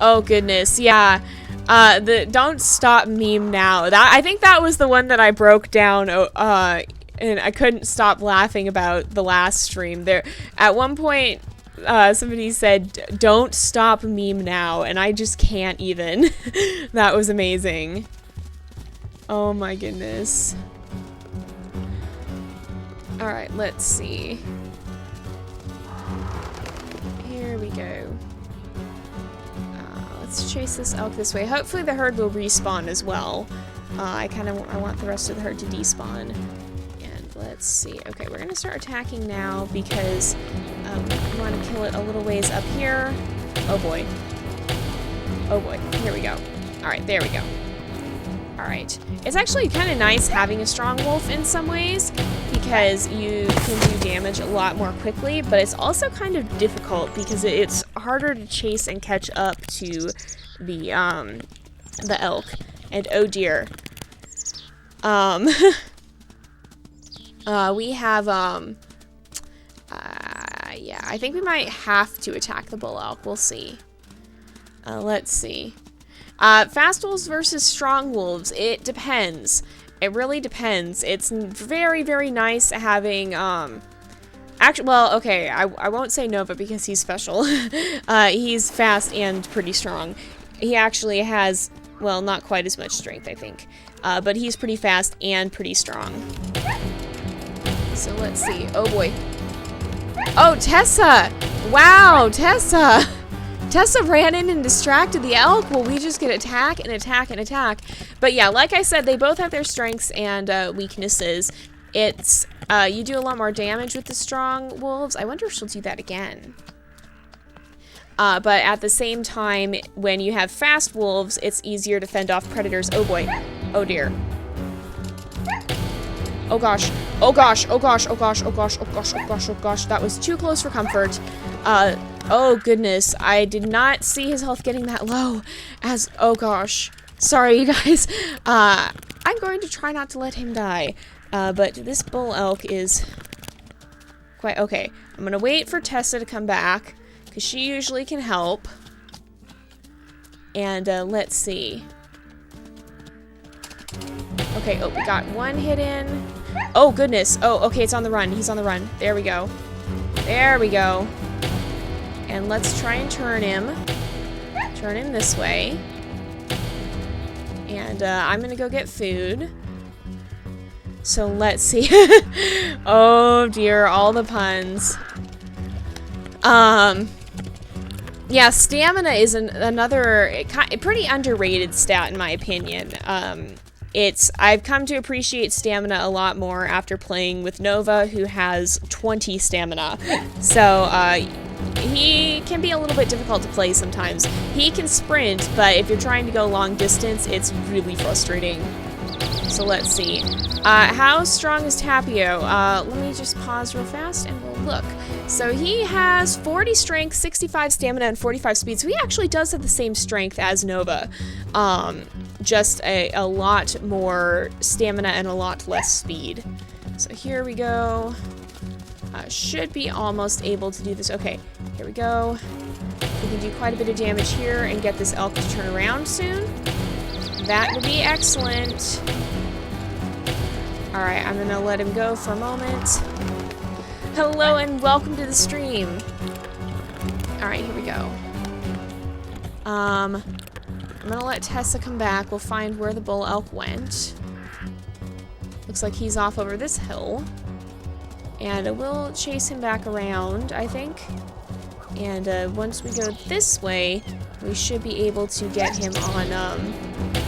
S1: Oh goodness, yeah. The don't stop meme now. I think that was the one that I broke down, and I couldn't stop laughing about the last stream. There, at one point, somebody said, "Don't stop meme now," and I just can't even. That was amazing. Oh my goodness. All right, let's see. Here we go. Let's chase this elk this way. Hopefully the herd will respawn as well. I want the rest of the herd to despawn. And let's see. Okay, we're gonna start attacking now because we want to kill it a little ways up here. Oh boy. Oh boy. Here we go. All right, there we go. All right. It's actually kind of nice having a strong wolf in some ways because you can do damage a lot more quickly, but it's also kind of difficult because it's harder to chase and catch up to the elk. And oh dear. We have yeah, I think we might have to attack the bull elk. We'll see. Let's see. Fast wolves versus strong wolves. It depends. It really depends. It's very, very nice having, actually, well, okay, I won't say Nova because he's special. He's fast and pretty strong. He actually has, well, not quite as much strength, I think. But he's pretty fast and pretty strong. So let's see. Oh boy. Oh, Tessa! Wow, Tessa! Tessa ran in and distracted the elk. Well, we just get attack and attack and attack. But yeah, like I said, they both have their strengths and weaknesses. It's, you do a lot more damage with the strong wolves. I wonder if she'll do that again. But at the same time, when you have fast wolves, it's easier to fend off predators. Oh boy. Oh dear. Oh gosh. Oh gosh. Oh gosh. Oh gosh. Oh gosh. Oh gosh. Oh gosh. Oh gosh. That was too close for comfort. Oh goodness, I did not see his health getting that low oh gosh. Sorry you guys. I'm going to try not to let him die. But this bull elk is quite okay. I'm gonna wait for Tessa to come back because she usually can help. And let's see. Okay, oh, we got one hit in. Oh goodness. Oh, okay, it's on the run. He's on the run. There we go. There we go. And let's try and turn him. Turn him this way. And I'm gonna go get food. So let's see. Oh dear, all the puns. Yeah, stamina is another pretty underrated stat in my opinion. I've come to appreciate stamina a lot more after playing with Nova, who has 20 stamina. So, he can be a little bit difficult to play sometimes. He can sprint, but if you're trying to go long distance, it's really frustrating. So let's see. How strong is Tapio? Let me just pause real fast and we'll look. So he has 40 strength, 65 stamina, and 45 speed. So he actually does have the same strength as Nova. Just a lot more stamina and a lot less speed. So here we go. Should be almost able to do this. Okay, here we go. We can do quite a bit of damage here and get this elk to turn around soon. That would be excellent. Alright, I'm gonna let him go for a moment. Hello and welcome to the stream. Alright, here we go. I'm gonna let Tessa come back. We'll find where the bull elk went. Looks like he's off over this hill. And we'll chase him back around, I think. And once we go this way, we should be able to get him on,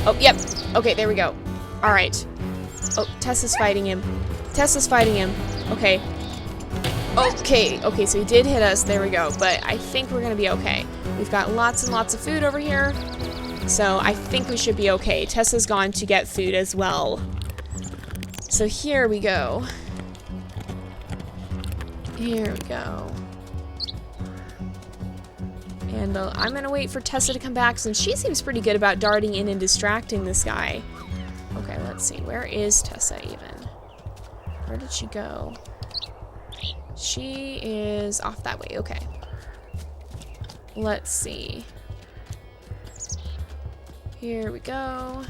S1: oh, yep. Okay, there we go. Alright. Oh, Tessa's fighting him. Tessa's fighting him. Okay. Okay, so he did hit us. There we go. But I think we're gonna be okay. We've got lots and lots of food over here. So I think we should be okay. Tessa's gone to get food as well. So here we go. Here we go. And I'm gonna wait for Tessa to come back since she seems pretty good about darting in and distracting this guy. Okay, let's see. Where is Tessa even? Where did she go? She is off that way. Okay. Let's see. Here we go.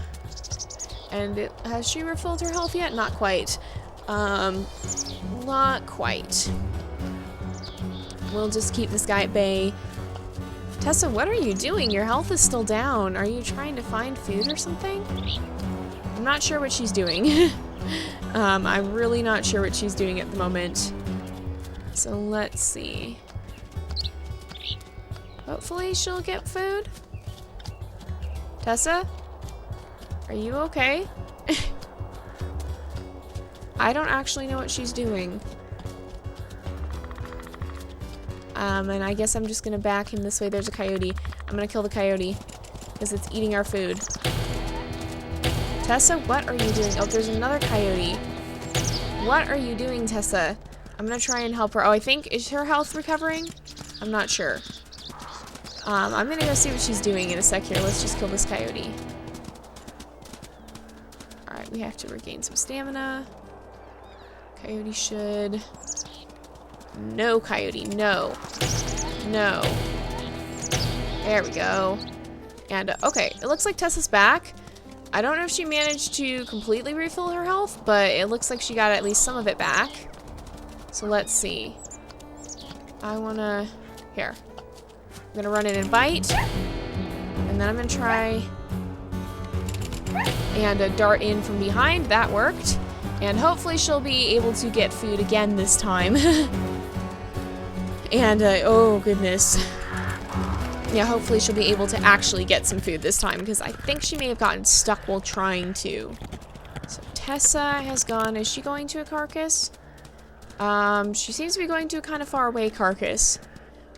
S1: And has she refilled her health yet? Not quite. Not quite. We'll just keep this guy at bay. Tessa, what are you doing? Your health is still down. Are you trying to find food or something? I'm not sure what she's doing. I'm really not sure what she's doing at the moment. So let's see. Hopefully she'll get food. Tessa? Are you okay? I don't actually know what she's doing. And I guess I'm just gonna back him this way. There's a coyote. I'm gonna kill the coyote because it's eating our food. Tessa, what are you doing? Oh, there's another coyote. What are you doing, Tessa? I'm gonna try and help her. Oh, I think, is her health recovering? I'm not sure. I'm gonna go see what she's doing in a sec here. Let's just kill this coyote. Alright, we have to regain some stamina. Coyote should... No, coyote, no. No. There we go. And, okay, it looks like Tessa's back. I don't know if she managed to completely refill her health, but it looks like she got at least some of it back. So let's see. I wanna... Here. I'm gonna run in and bite. And then I'm gonna try... and dart in from behind. That worked. And hopefully she'll be able to get food again this time. And, oh goodness. Yeah, hopefully she'll be able to actually get some food this time, because I think she may have gotten stuck while trying to. So Tessa has gone. Is she going to a carcass? She seems to be going to a kind of far away carcass.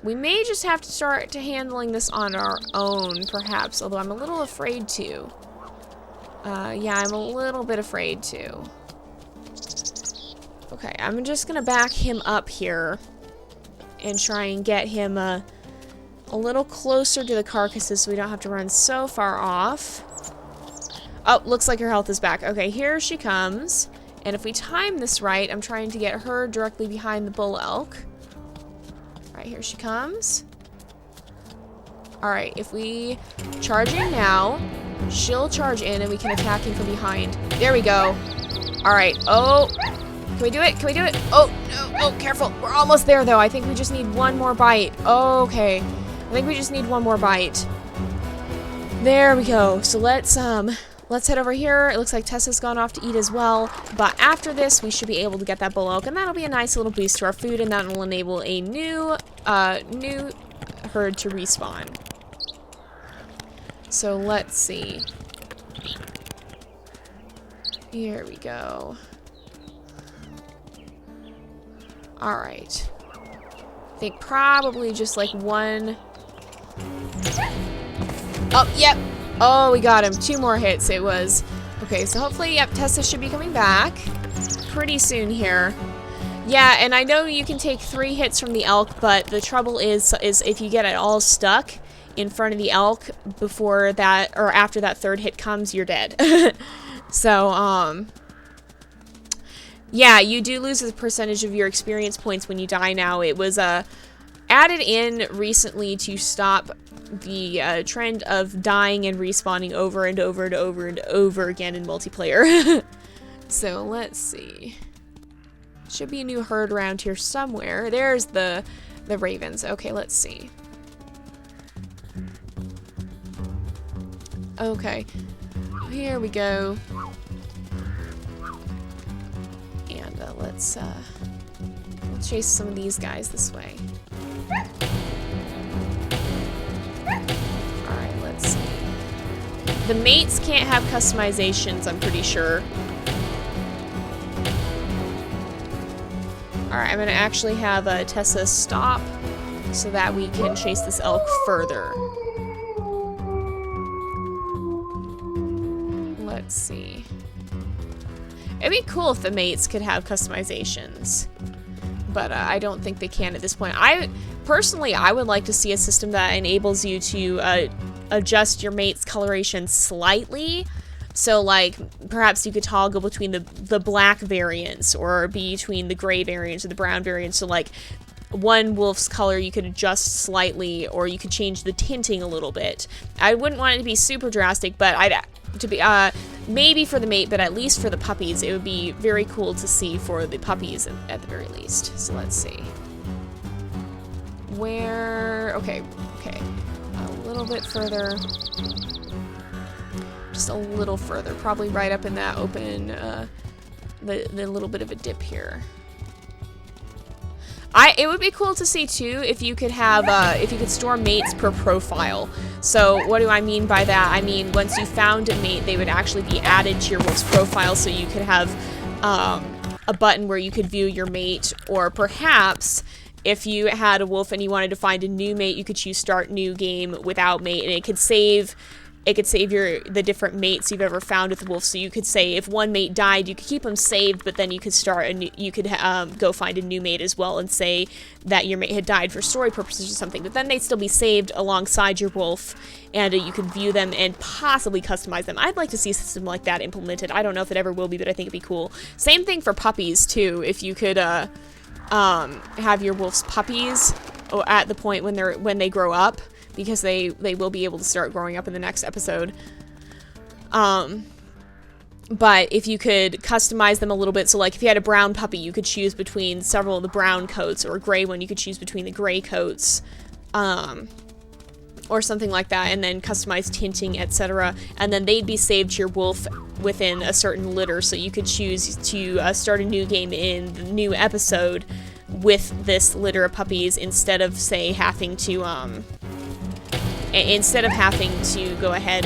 S1: We may just have to start to handling this on our own, perhaps, although I'm a little afraid to. Yeah, I'm a little bit afraid to. Okay, I'm just gonna back him up here and try and get him a little closer to the carcasses so we don't have to run so far off. Oh, looks like her health is back. Okay, here she comes. And if we time this right, I'm trying to get her directly behind the bull elk. Alright, here she comes. Alright, if we charge in now, she'll charge in and we can attack him from behind. There we go. Alright, oh... Can we do it? Can we do it? Oh, no. Oh, careful. We're almost there, though. I think we just need one more bite. Okay. I think we just need one more bite. There we go. So let's head over here. It looks like Tessa's gone off to eat as well. But after this, we should be able to get that bull elk, and that'll be a nice little boost to our food, and that will enable a new herd to respawn. So let's see. Here we go. Alright. I think probably just like one... Oh, yep. Oh, we got him. 2 more hits it was. Okay, so hopefully, yep, Tessa should be coming back pretty soon here. Yeah, and I know you can take 3 hits from the elk, but the trouble is if you get it all stuck in front of the elk before that, or after that 3rd hit comes, you're dead. So, yeah, you do lose a percentage of your experience points when you die now. It was added in recently to stop the trend of dying and respawning over and over and over and over again in multiplayer. So let's see. Should be a new herd around here somewhere. There's the ravens. Okay, let's see. Okay. Here we go. And let's chase some of these guys this way. Alright, let's see. The mates can't have customizations, I'm pretty sure. Alright, I'm gonna actually have Tessa stop so that we can chase this elk further. Let's see. It'd be cool if the mates could have customizations, but I don't think they can at this point. Personally, I would like to see a system that enables you to adjust your mate's coloration slightly. So, like, perhaps you could toggle between the black variants or between the gray variants or the brown variants. So, like, one wolf's color you could adjust slightly, or you could change the tinting a little bit. I wouldn't want it to be super drastic, but maybe for the mate, but at least for the puppies, it would be very cool to see for the puppies at the very least. So let's see. Okay. A little bit further. Just a little further. Probably right up in that open, the little bit of a dip here. It would be cool to see too if you could have if you could store mates per profile. So what do I mean by that? I mean, once you found a mate, they would actually be added to your wolf's profile, so you could have a button where you could view your mate, or perhaps if you had a wolf and you wanted to find a new mate, you could choose start new game without mate, and it could save the different mates you've ever found with the wolf. So you could say if one mate died, you could keep them saved, but then you could go find a new mate as well and say that your mate had died for story purposes or something. But then they'd still be saved alongside your wolf, and you could view them and possibly customize them. I'd like to see a system like that implemented. I don't know if it ever will be, but I think it'd be cool. Same thing for puppies too. If you could have your wolf's puppies at the point when they grow up, because they will be able to start growing up in the next episode. But if you could customize them a little bit, so like if you had a brown puppy, you could choose between several of the brown coats, or a gray one, you could choose between the gray coats, or something like that, and then customize tinting, etc. And then they'd be saved to your wolf within a certain litter, so you could choose to start a new game in the new episode with this litter of puppies, instead of, say, having to go ahead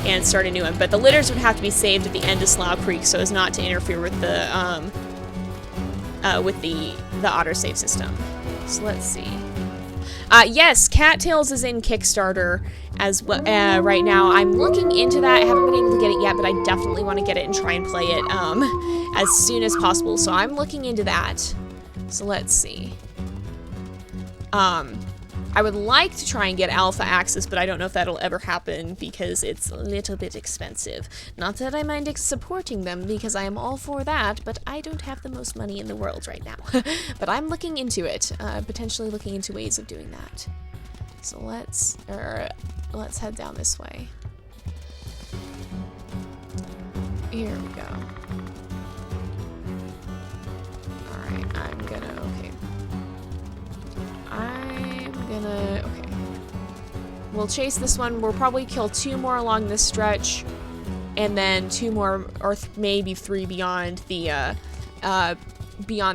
S1: and start a new one. But the litters would have to be saved at the end of Slough Creek, so as not to interfere with the autosave system. So let's see. Yes, Cattails is in Kickstarter as well right now. I'm looking into that. I haven't been able to get it yet, but I definitely want to get it and try and play it as soon as possible. So I'm looking into that. So let's see. I would like to try and get alpha access, but I don't know if that'll ever happen because it's a little bit expensive. Not that I mind supporting them, because I am all for that, but I don't have the most money in the world right now. But I'm looking into it, potentially looking into ways of doing that. So let's head down this way. Here we go. Alright, okay. We'll chase this one. We'll probably kill 2 more along this stretch, and then 2 more, or maybe 3 beyond the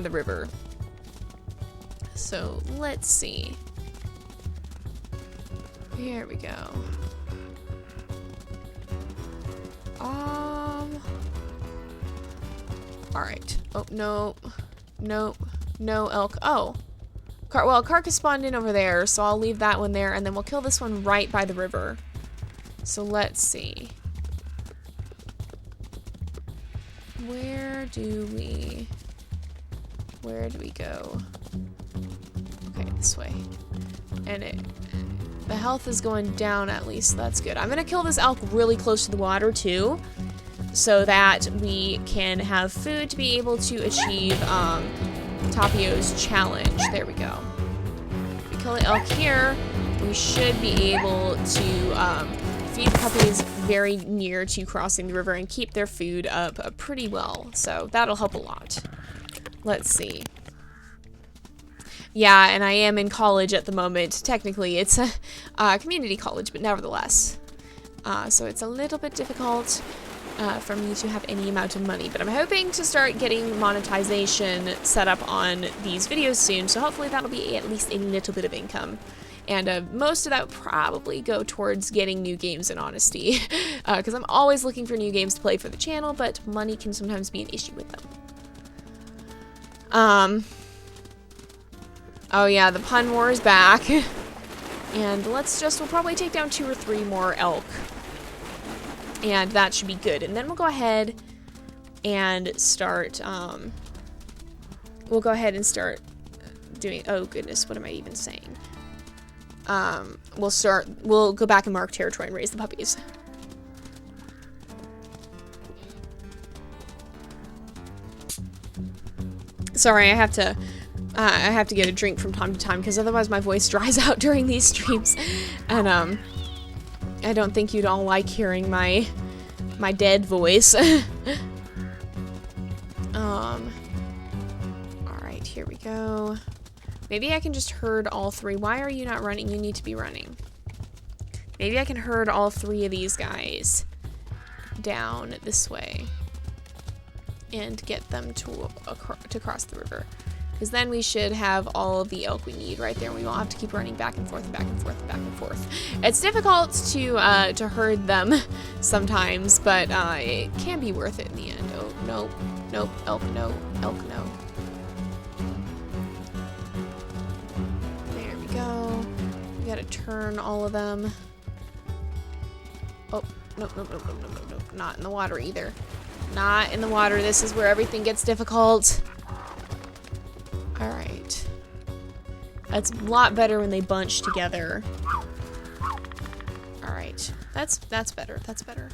S1: river. So let's see. Here we go. Alright. Oh, no, elk. Oh. Well, carcass spawned in over there, so I'll leave that one there, and then we'll kill this one right by the river. So let's see. Where do we go? Okay, this way. And the health is going down at least, so that's good. I'm gonna kill this elk really close to the water too, so that we can have food to be able to achieve Tapio's challenge. There we go. If we kill the elk here, we should be able to feed puppies very near to crossing the river and keep their food up pretty well. So that'll help a lot. Let's see. Yeah, and I am in college at the moment. Technically, it's a community college, but nevertheless. So it's a little bit difficult for me to have any amount of money. But I'm hoping to start getting monetization set up on these videos soon. So hopefully that'll be at least a little bit of income. And most of that would probably go towards getting new games in honesty. Because I'm always looking for new games to play for the channel, but money can sometimes be an issue with them. Oh yeah, the pun war is back. And we'll probably take down 2 or 3 more elk. And that should be good. And then we'll go ahead and start, doing, oh goodness, what am I even saying? We'll go back and mark territory and raise the puppies. Sorry, I have to get a drink from time to time because otherwise my voice dries out during these streams. And, I don't think you'd all like hearing my dead voice. Alright, here we go. Maybe I can just herd all 3. Why are you not running? You need to be running. Maybe I can herd all 3 of these guys down this way and get them to cross the river. Because then we should have all of the elk we need right there. We won't have to keep running back and forth and back and forth and back and forth. It's difficult to herd them sometimes, but it can be worth it in the end. Oh, nope, nope, elk, no, elk, no. There we go. We gotta turn all of them. Oh, nope, nope, nope, nope, nope, nope, nope. Not in the water either. Not in the water. This is where everything gets difficult. Alright. That's a lot better when they bunch together. Alright. That's better. That's better.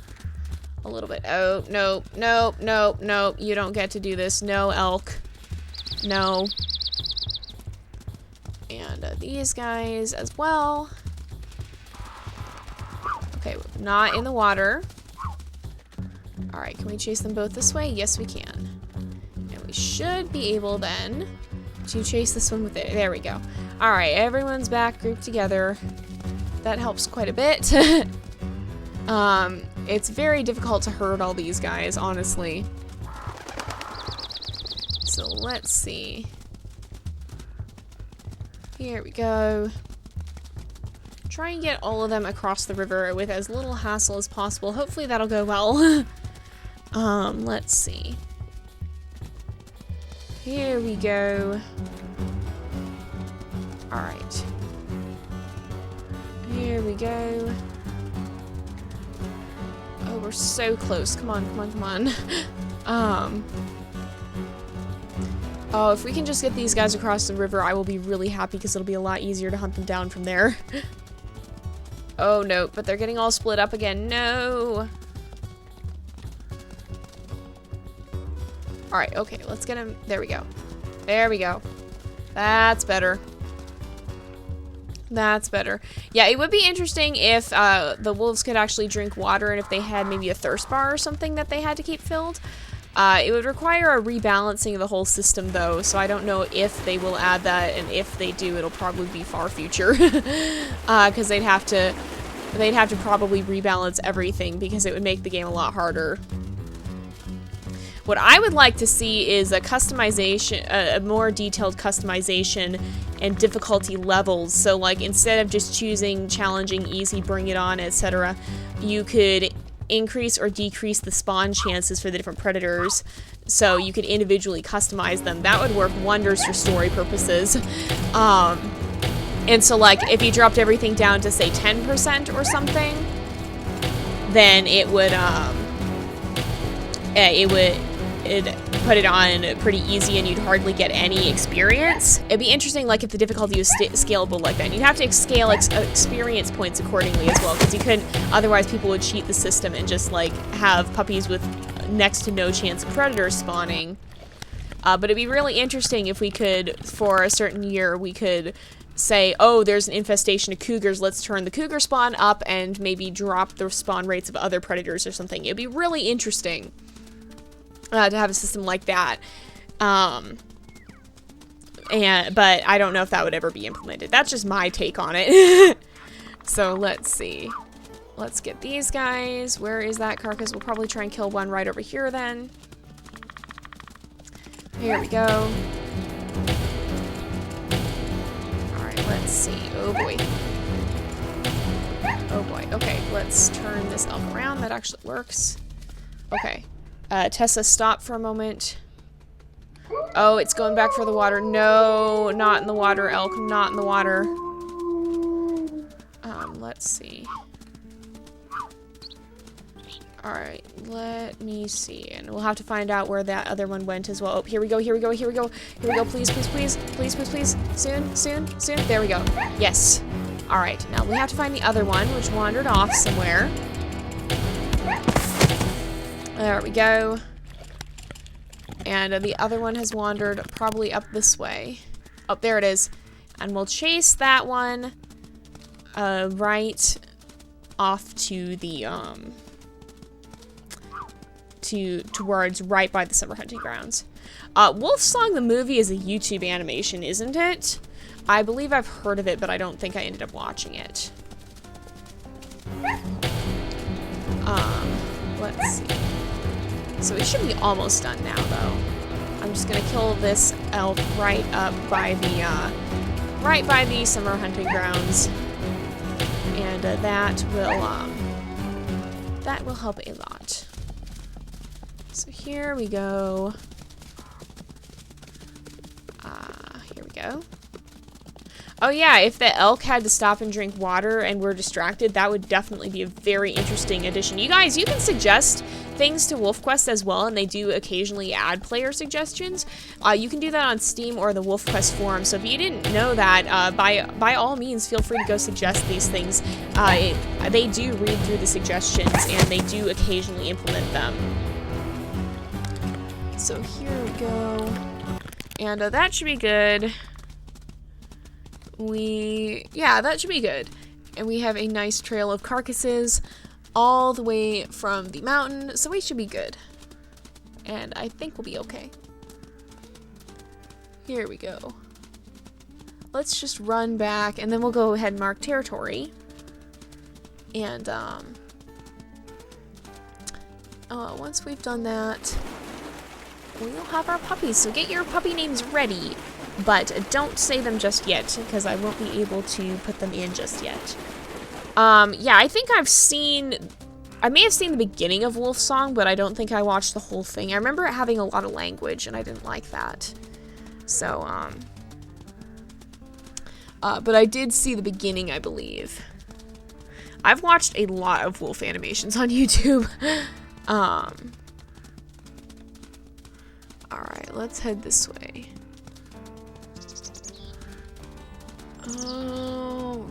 S1: A little bit. Oh, nope, nope, nope, nope. You don't get to do this. No, elk. No. And these guys as well. Okay, not in the water. Alright, can we chase them both this way? Yes, we can. And we should be able then to chase this one with it. There we go. Alright, everyone's back grouped together. That helps quite a bit. It's very difficult to herd all these guys, honestly. So let's see. Here we go. Try and get all of them across the river with as little hassle as possible. Hopefully that'll go well. Let's see. Here we go. Alright. Here we go. Oh, we're so close. Come on, come on, come on. Oh, if we can just get these guys across the river, I will be really happy because it'll be a lot easier to hunt them down from there. Oh, no, but they're getting all split up again. No! Alright, okay, let's get him. There we go. There we go. That's better. That's better. Yeah, it would be interesting if the wolves could actually drink water and if they had maybe a thirst bar or something that they had to keep filled. It would require a rebalancing of the whole system, though, so I don't know if they will add that, and if they do, it'll probably be far future. Because they'd have to probably rebalance everything, because it would make the game a lot harder. What I would like to see is a customization, a more detailed customization and difficulty levels. So, like, instead of just choosing challenging, easy, bring it on, etc., you could increase or decrease the spawn chances for the different predators, so you could individually customize them. That would work wonders for story purposes. And so, like, if you dropped everything down to, say, 10% or something, then it'd put it on pretty easy and you'd hardly get any experience. It'd be interesting, like, if the difficulty was scalable like that. And you'd have to scale experience points accordingly as well, because you couldn't, otherwise people would cheat the system and just, like, have puppies with next to no chance of predators spawning. But it'd be really interesting if we could, for a certain year, we could say, oh, there's an infestation of cougars, let's turn the cougar spawn up and maybe drop the spawn rates of other predators or something. It'd be really interesting to have a system like that. And But I don't know if that would ever be implemented. That's just my take on it. So let's see. Let's get these guys. Where is that carcass? We'll probably try and kill one right over here then. Here we go. Alright, let's see. Oh boy. Oh boy. Okay, let's turn this elk around. That actually works. Okay. Tessa, stop for a moment. Oh, it's going back for the water. No, not in the water, elk. Not in the water. Let's see. Alright, let me see. And we'll have to find out where that other one went as well. Oh, here we go, here we go, here we go. Here we go, please, please, please. Please, please, please. Soon, soon, soon. There we go. Yes. Alright, now we have to find the other one, which wandered off somewhere. There we go. And the other one has wandered probably up this way. Oh, there it is. And we'll chase that one right off to the, towards right by the summer hunting grounds. Wolfsong the movie is a YouTube animation, isn't it? I believe I've heard of it, but I don't think I ended up watching it. Let's see. So it should be almost done now, though. I'm just gonna kill this elk right up by the summer hunting grounds, and that will help a lot. So here we go. Here we go. Oh yeah, if the elk had to stop and drink water and we're distracted, that would definitely be a very interesting addition. You guys, you can suggest things to WolfQuest as well, and they do occasionally add player suggestions. You can do that on Steam or the WolfQuest forum, so if you didn't know that, by all means, feel free to go suggest these things. They do read through the suggestions, and they do occasionally implement them. So here we go. And that should be good. Yeah, that should be good. And we have a nice trail of carcasses all the way from the mountain, so we should be good. And I think we'll be okay. Here we go. Let's just run back, and then we'll go ahead and mark territory. And, once we've done that, we'll have our puppies. So get your puppy names ready. But don't say them just yet, because I won't be able to put them in just yet. Yeah, I think I may have seen the beginning of Wolfsong, but I don't think I watched the whole thing. I remember it having a lot of language, and I didn't like that. So, but I did see the beginning, I believe. I've watched a lot of wolf animations on YouTube. Alright, let's head this way. Alright.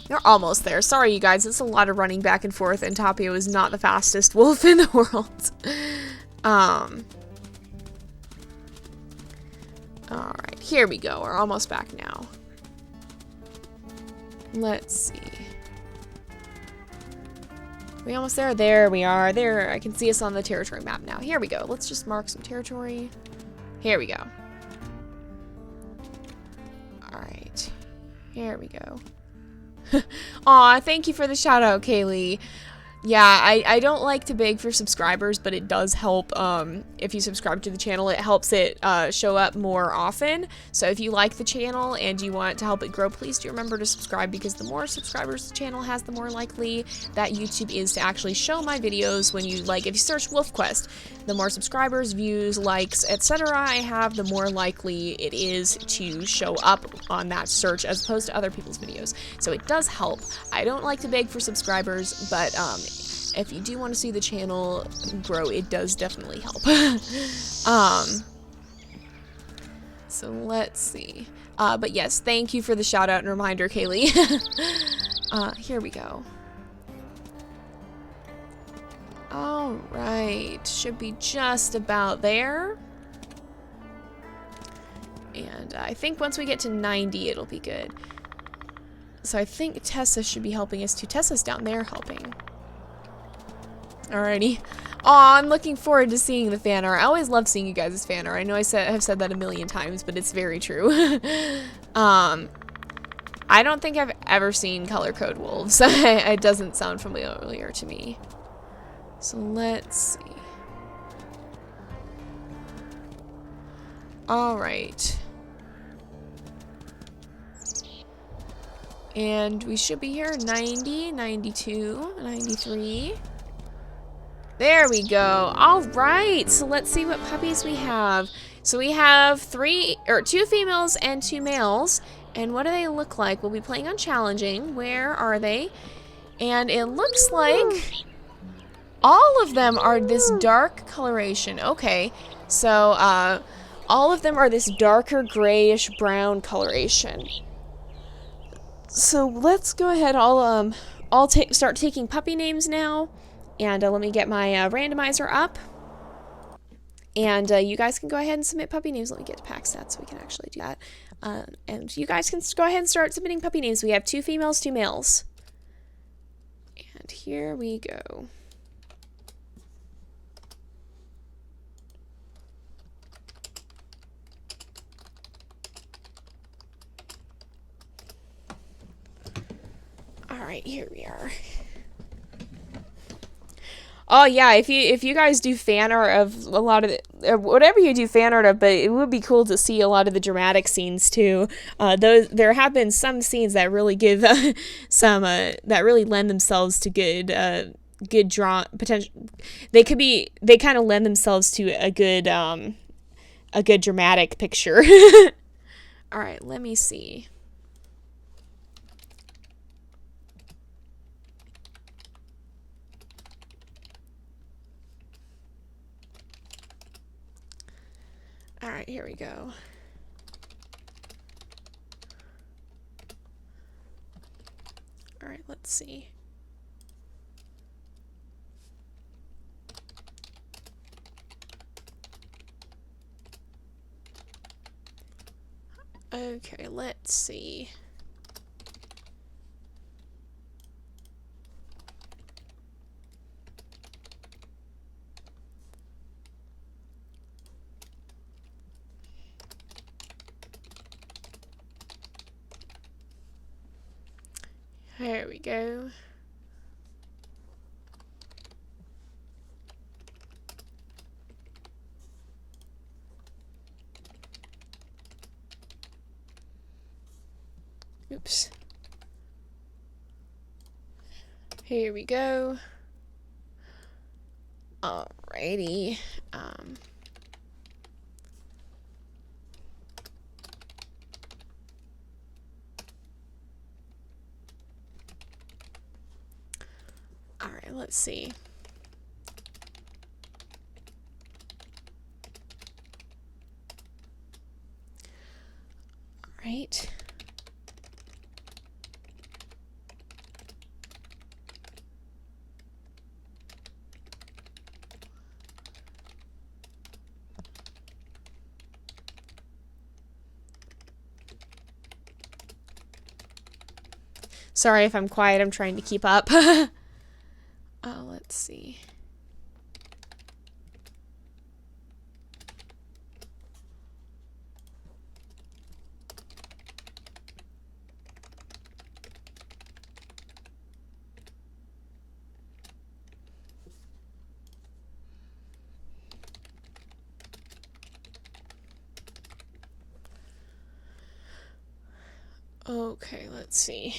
S1: You're almost there. Sorry, you guys. It's a lot of running back and forth, and Tapio is not the fastest wolf in the world. Alright, here we go. We're almost back now. Let's see. Are we almost there? There we are. There. I can see us on the territory map now. Here we go. Let's just mark some territory. Here we go. Alright. Here we go. Aw, thank you for the shout out, Kaylee. Yeah, I don't like to beg for subscribers, but it does help, if you subscribe to the channel, it helps it show up more often. So if you like the channel and you want to help it grow, please do remember to subscribe, because the more subscribers the channel has, the more likely that YouTube is to actually show my videos when you, like, if you search WolfQuest, the more subscribers, views, likes, etc. I have, the more likely it is to show up on that search as opposed to other people's videos. So it does help. I don't like to beg for subscribers, but, if you do want to see the channel grow, it does definitely help. So let's see. But yes, thank you for the shout out and reminder, Kaylee. Here we go. Alright, should be just about there. And I think once we get to 90, it'll be good. So I think Tessa should be helping us too. Tessa's down there helping. Alrighty. I'm looking forward to seeing the fan art. I always love seeing you guys' fan art. I know have said that a million times, but it's very true. I don't think I've ever seen color code wolves. It doesn't sound familiar to me. So let's see. Alright. And we should be here 90, 92, 93. There we go. Alright, so let's see what puppies we have. So we have 2 females and 2 males. And what do they look like? We'll be playing on challenging. Where are they? And it looks like all of them are this dark coloration. Okay, so all of them are this darker grayish brown coloration. So let's go ahead. I'll start taking puppy names now, and let me get my randomizer up. And you guys can go ahead and submit puppy names. Let me get to pack stats so we can actually do that. And you guys can go ahead and start submitting puppy names. We have 2 females, 2 males. And here we go. Alright, here we are. Oh yeah, if you guys do fan art of a lot of whatever you do fan art of, but it would be cool to see a lot of the dramatic scenes too. There have been some scenes that really give some that really lend themselves to good draw potential. They kind of lend themselves to a good dramatic picture. All right, let me see. All right, here we go. All right, let's see. Okay, let's see. There we go. Oops. Here we go. Alrighty. Alright, let's see. Alright. Sorry if I'm quiet, I'm trying to keep up. Let's see. Okay, let's see.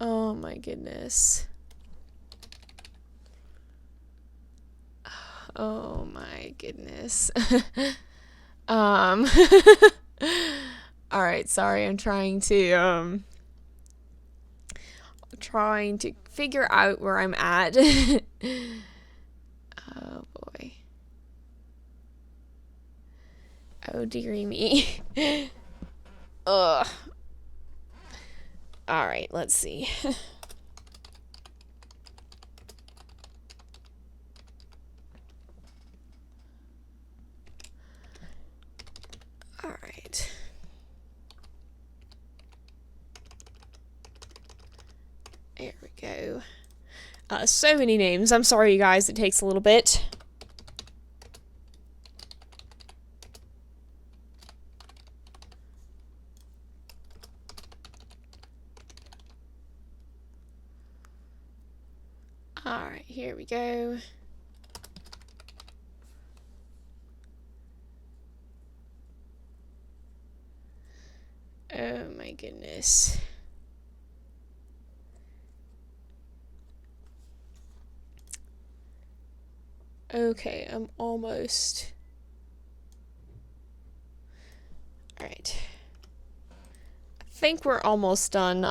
S1: Oh my goodness. Oh my goodness. All right, sorry. I'm trying to figure out where I'm at. Oh boy. Oh dearie me. Ugh. Alright, let's see. Alright. There we go. So many names. I'm sorry, you guys. It takes a little bit. Alright, here we go. Oh my goodness. Okay, I'm almost... Alright. I think we're almost done,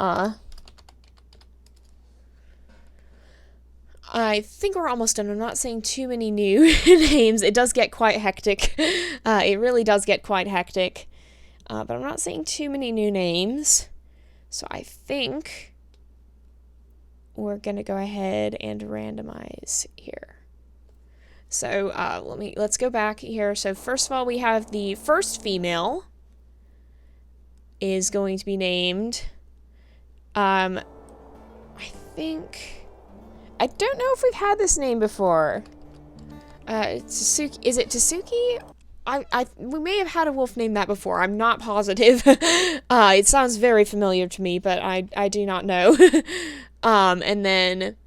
S1: I think we're almost done. I'm not saying too many new names. It does get quite hectic. It really does get quite hectic. But I'm not saying too many new names. So I think we're gonna go ahead and randomize here. So let's go back here. So first of all, we have the first female is going to be named, I think, I don't know if we've had this name before. Tasuki, is it Tasuki? We may have had a wolf named that before. I'm not positive. It sounds very familiar to me, but I do not know. And then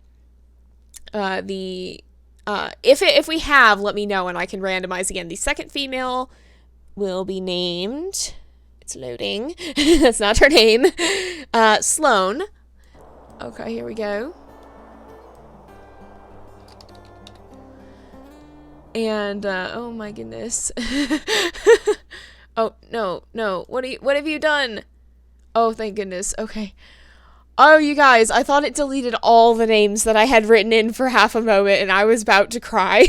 S1: if we have, let me know and I can randomize again. The second female will be named, it's loading. That's not her name. Sloane. Okay, here we go. And oh my goodness. Oh no. What have you done? Oh, thank goodness. Okay. Oh, you guys, I thought it deleted all the names that I had written in for half a moment and I was about to cry.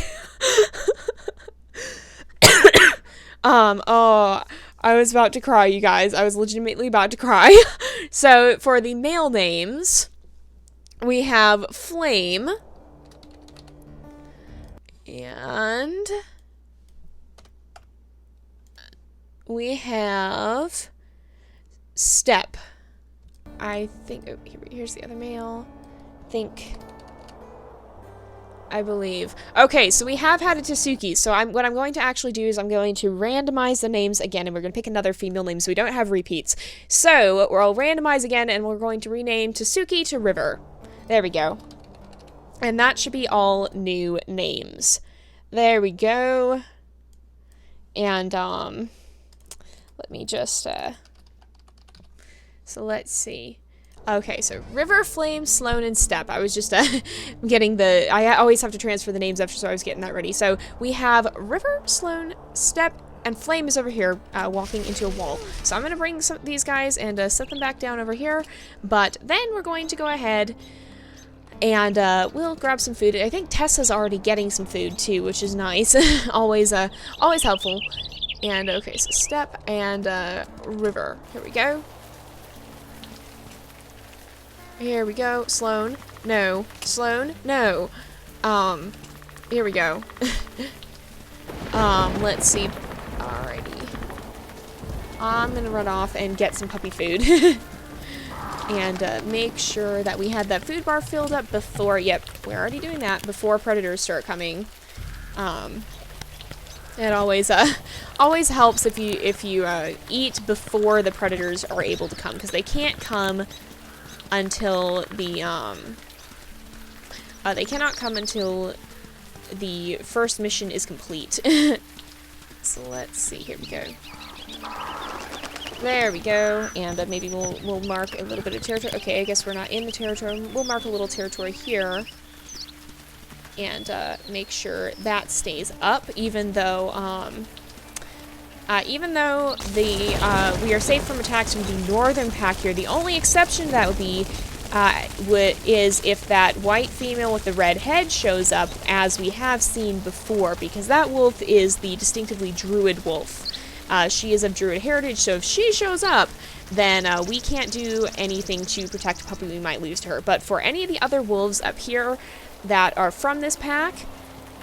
S1: Oh, I was about to cry, you guys. I was legitimately about to cry. So, for the male names, we have Flame. And we have Step. I think, oh, here's the other male. I believe. Okay, so we have had a Tasuki. So what I'm going to actually do is I'm going to randomize the names again, and we're going to pick another female name so we don't have repeats. So we'll randomize again, and we're going to rename Tasuki to River. There we go. And that should be all new names. There we go. And, let me just, so let's see. Okay, so River, Flame, Sloane, and Step. I was just, getting I always have to transfer the names after, so I was getting that ready. So we have River, Sloane, Step, and Flame is over here, walking into a wall. So I'm going to bring some of these guys and, set them back down over here. But then we're going to go ahead and we'll grab some food. I think Tessa's already getting some food too, which is nice. always helpful. And okay, so Step and River. Here we go. Here we go. Sloane. No. Sloane. No. Here we go. Let's see. Alrighty. I'm gonna run off and get some puppy food. And make sure that we had that food bar filled up before, yep, we're already doing that, before predators start coming. It always helps if you eat before the predators are able to come, because they can't come until they cannot come until the first mission is complete. So let's see, here we go. There we go, and maybe we'll mark a little bit of territory. Okay, I guess we're not in the territory. We'll mark a little territory here, and make sure that stays up, even though we are safe from attacks from the northern pack here. The only exception to that would be is if that white female with the red head shows up, as we have seen before, because that wolf is the distinctively druid wolf. She is of Druid heritage, so if she shows up, then we can't do anything to protect a puppy we might lose to her. But for any of the other wolves up here that are from this pack,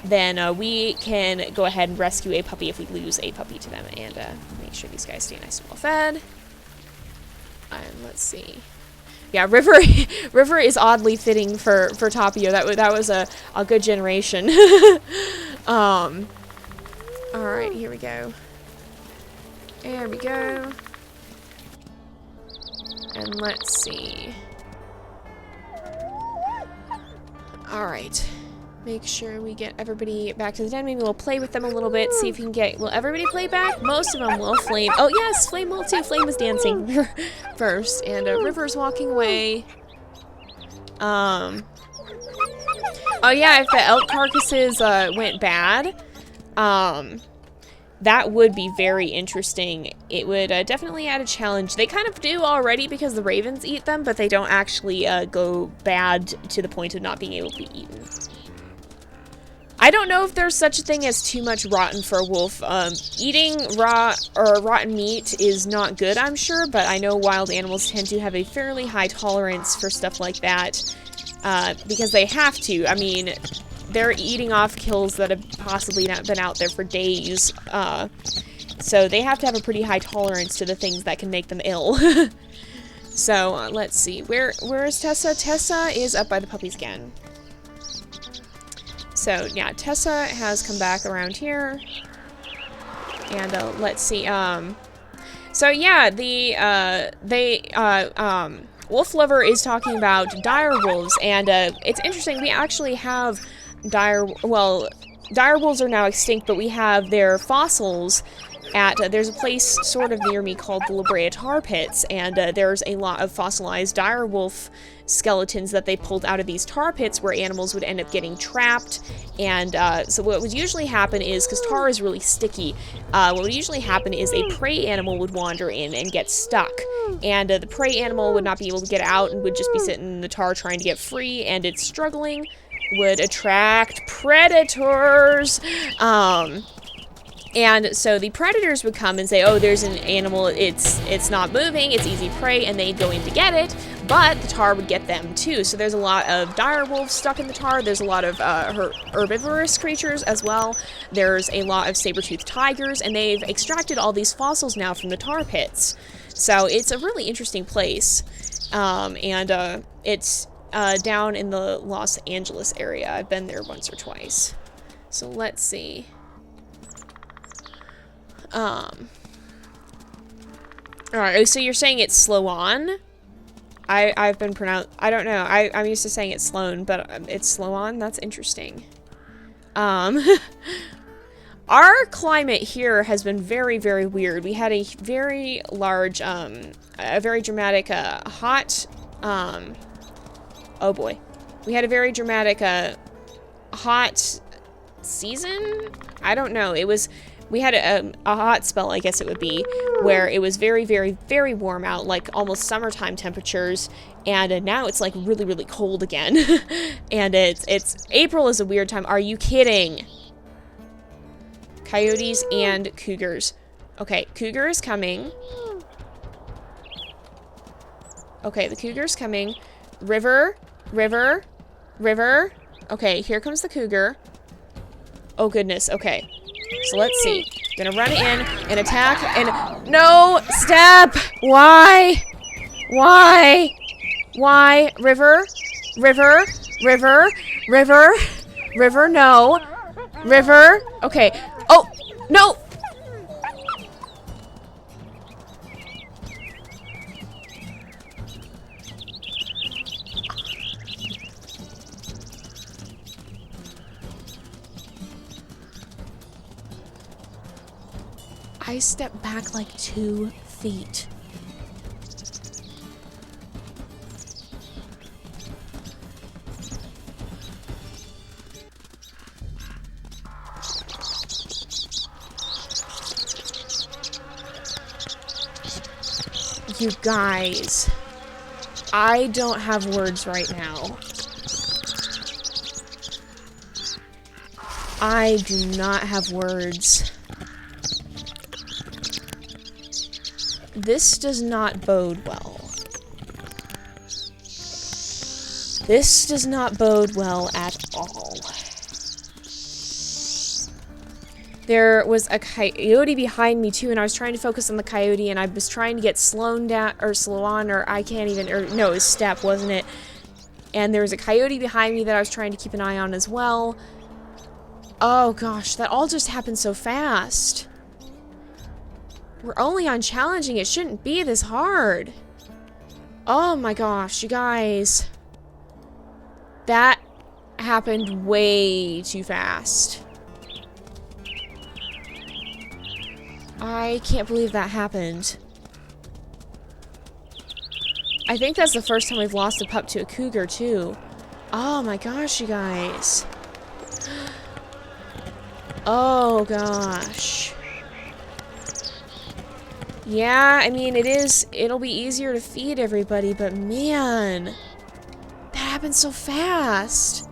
S1: then we can go ahead and rescue a puppy if we lose a puppy to them. And make sure these guys stay nice and well fed. And let's see. Yeah, River is oddly fitting for Tapio. That was a good generation. All right, here we go. There we go. And let's see. All right. Make sure we get everybody back to the den. Maybe we'll play with them a little bit, see if we can get... Will everybody play back? Most of them will. Flame... Oh, yes! Flame will too. Flame was dancing first. And River's walking away. Oh, yeah, if the elk carcasses went bad, that would be very interesting. It would definitely add a challenge. They kind of do already because the ravens eat them, but they don't actually go bad to the point of not being able to be eaten. I don't know if there's such a thing as too much rotten for a wolf. Eating raw or rotten meat is not good, I'm sure, but I know wild animals tend to have a fairly high tolerance for stuff like that, because they have to. I mean, they're eating off kills that have possibly not been out there for days, so they have to have a pretty high tolerance to the things that can make them ill. So, let's see. Where is Tessa? Tessa is up by the puppies again. So, yeah, Tessa has come back around here. And, let's see, so, yeah, Wolf Lover is talking about dire wolves, and, it's interesting, we actually have dire wolves are now extinct, but we have their fossils at, there's a place sort of near me called the La Brea Tar Pits, and, there's a lot of fossilized dire wolf skeletons that they pulled out of these tar pits where animals would end up getting trapped. And so what would usually happen is, because tar is really sticky, what would usually happen is a prey animal would wander in and get stuck, and the prey animal would not be able to get out and would just be sitting in the tar trying to get free, and it's struggling, would attract predators. And so the predators would come and say, oh, there's an animal, it's not moving, it's easy prey, and they'd go in to get it, but the tar would get them too. So there's a lot of dire wolves stuck in the tar, there's a lot of herbivorous creatures as well, there's a lot of saber-toothed tigers, and they've extracted all these fossils now from the tar pits. So it's a really interesting place, and it's down in the Los Angeles area. I've been there once or twice. So let's see. Alright, so you're saying it's Sloan? I've been I don't know. I'm used to saying it's Sloan, but it's Sloan? That's interesting. Our climate here has been very, very weird. We had a very large, a very dramatic, hot, oh boy. We had a very dramatic, hot season? I don't know. It was... We had a hot spell, I guess it would be, where it was very, very, very warm out, like almost summertime temperatures, and now it's like really, really cold again. And it's April is a weird time. Are you kidding? Coyotes and cougars. Okay, cougar is coming. Okay, the cougar's coming. River. Okay, here comes the cougar. Oh goodness, okay. So let's see. Gonna run in and attack and no! Step! Why? River, no. River, okay. Oh, no! I stepped back like 2 feet. You guys, I don't have words right now. I do not have words. This does not bode well. This does not bode well at all. There was a coyote behind me too, and I was trying to focus on the coyote, and I was trying to get Sloan down, or Sloan, or I can't even, or no, it was Step, wasn't it? And there was a coyote behind me that I was trying to keep an eye on as well. Oh gosh, that all just happened so fast. We're only on challenging, it shouldn't be this hard. Oh my gosh, you guys. That happened way too fast. I can't believe that happened. I think that's the first time we've lost a pup to a cougar, too. Oh my gosh, you guys. Oh gosh. Yeah, I mean, it'll be easier to feed everybody, but man, that happened so fast.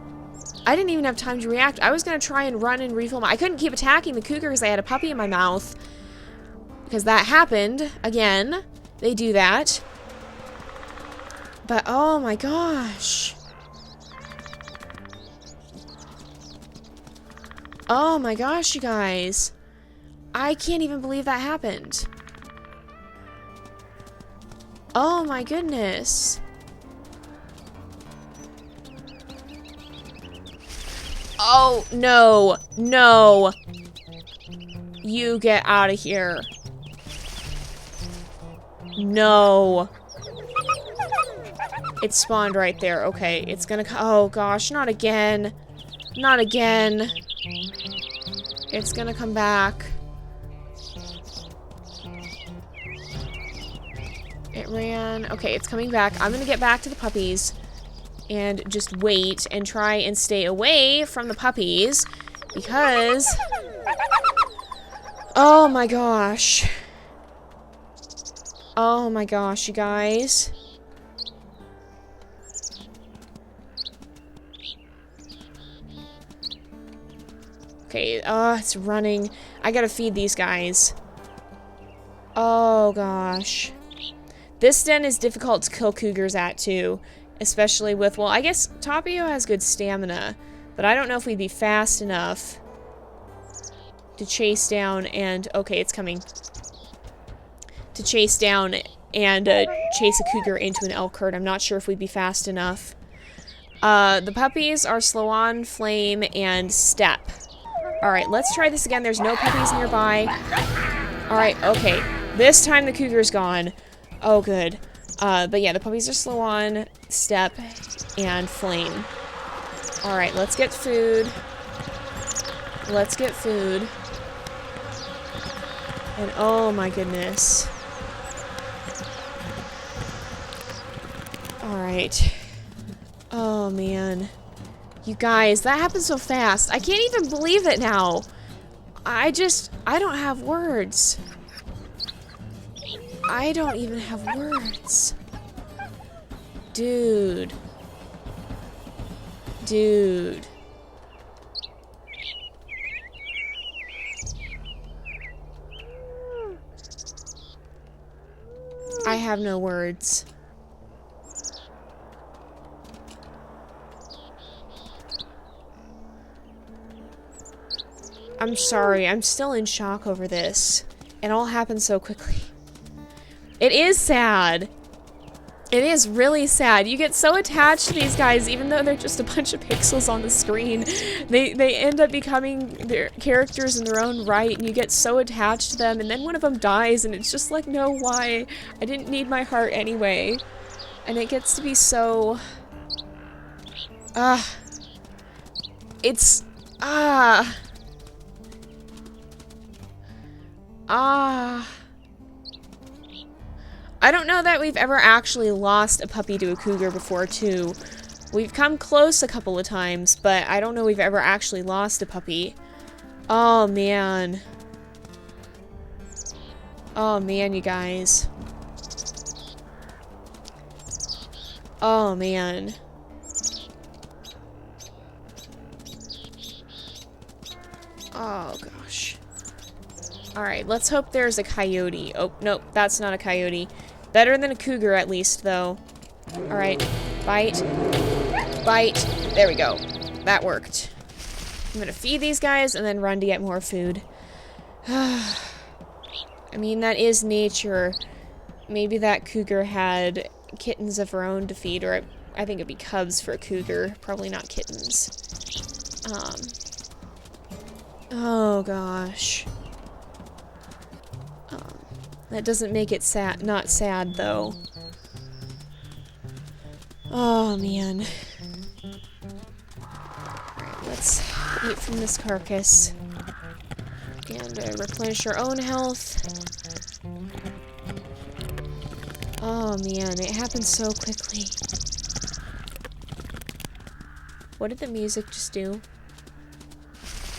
S1: I didn't even have time to react. I was gonna try and run and refill I couldn't keep attacking the cougar because I had a puppy in my mouth. Because that happened. Again, they do that. But oh my gosh. Oh my gosh, you guys. I can't even believe that happened. Oh my goodness. Oh, no. No. You get out of here. No. It spawned right there. Okay, it's gonna oh gosh, not again. Not again. It's gonna come back. It ran. Okay, it's coming back. I'm gonna get back to the puppies and just wait and try and stay away from the puppies because oh my gosh. Oh my gosh, you guys. Okay, it's running. I gotta feed these guys. Oh gosh. This den is difficult to kill cougars at too. Especially with, well, I guess Tapio has good stamina. But I don't know if we'd be fast enough to chase down and, okay, it's coming. To chase down and chase a cougar into an elk herd. I'm not sure if we'd be fast enough. The puppies are Sloan, Flame, and Step. Alright, let's try this again. There's no puppies nearby. Alright, okay. This time the cougar's gone. Oh, good. But yeah, the puppies are Sloan, Step, and Flame. Alright, let's get food. Let's get food. And oh my goodness. Alright. Oh man. You guys, that happened so fast. I can't even believe it now. I don't have words. I don't even have words. Dude. Dude. I have no words. I'm sorry, I'm still in shock over this. It all happened so quickly. It is sad. It is really sad. You get so attached to these guys, even though they're just a bunch of pixels on the screen. They end up becoming their characters in their own right, and you get so attached to them, and then one of them dies, and it's just like, no, why? I didn't need my heart anyway. And it gets to be so... It's... I don't know that we've ever actually lost a puppy to a cougar before, too. We've come close a couple of times, but I don't know we've ever actually lost a puppy. Oh, man. Oh, man, you guys. Oh, man. Oh, gosh. Alright, let's hope there's a coyote. Oh, nope, that's not a coyote. Better than a cougar, at least, though. Alright, bite. Bite. There we go. That worked. I'm gonna feed these guys and then run to get more food. I mean, that is nature. Maybe that cougar had kittens of her own to feed, or I think it'd be cubs for a cougar. Probably not kittens. Oh gosh. That doesn't make it sad, not sad though. Oh man. Alright, let's eat from this carcass. And replenish our own health. Oh man, it happened so quickly. What did the music just do?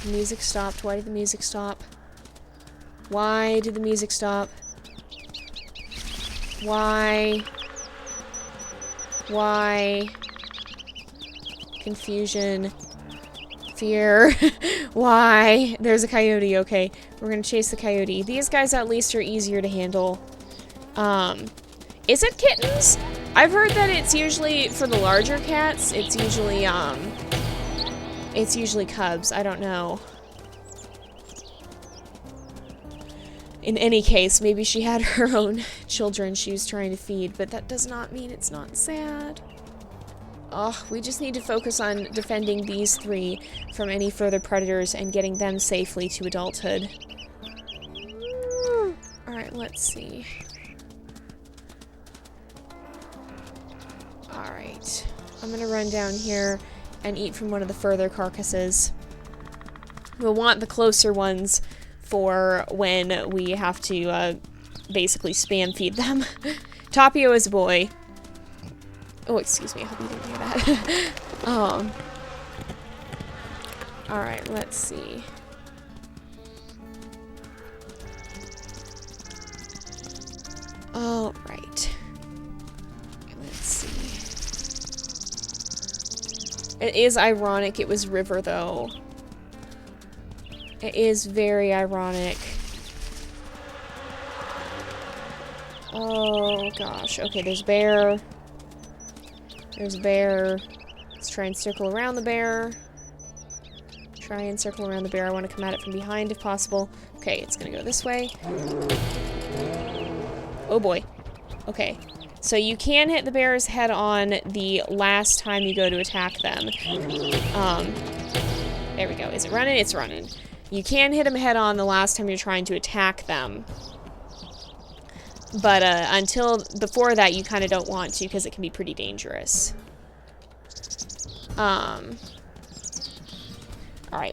S1: The music stopped. Why did the music stop? Why did the music stop? Why? Why? Confusion. Fear. Why? There's a coyote, okay. We're gonna chase the coyote. These guys at least are easier to handle. Is it kittens? I've heard that it's usually, for the larger cats, it's usually cubs. I don't know. In any case, maybe she had her own children she was trying to feed, but that does not mean it's not sad. Oh, we just need to focus on defending these three from any further predators and getting them safely to adulthood. Alright, let's see. Alright. I'm gonna run down here and eat from one of the further carcasses. We'll want the closer ones for when we have to, basically spam feed them. Tapio is a boy. Oh, excuse me, I hope you didn't hear that. Alright, let's see. Alright. Let's see. It is ironic it was River, though. It is very ironic. Oh, gosh. Okay, there's bear. There's a bear. Let's try and circle around the bear. Try and circle around the bear. I want to come at it from behind if possible. Okay, it's gonna go this way. Oh boy. Okay. So you can hit the bear's head on the last time you go to attack them. There we go. Is it running? It's running. You can hit them head on the last time you're trying to attack them. But before that, you kind of don't want to because it can be pretty dangerous. Alright,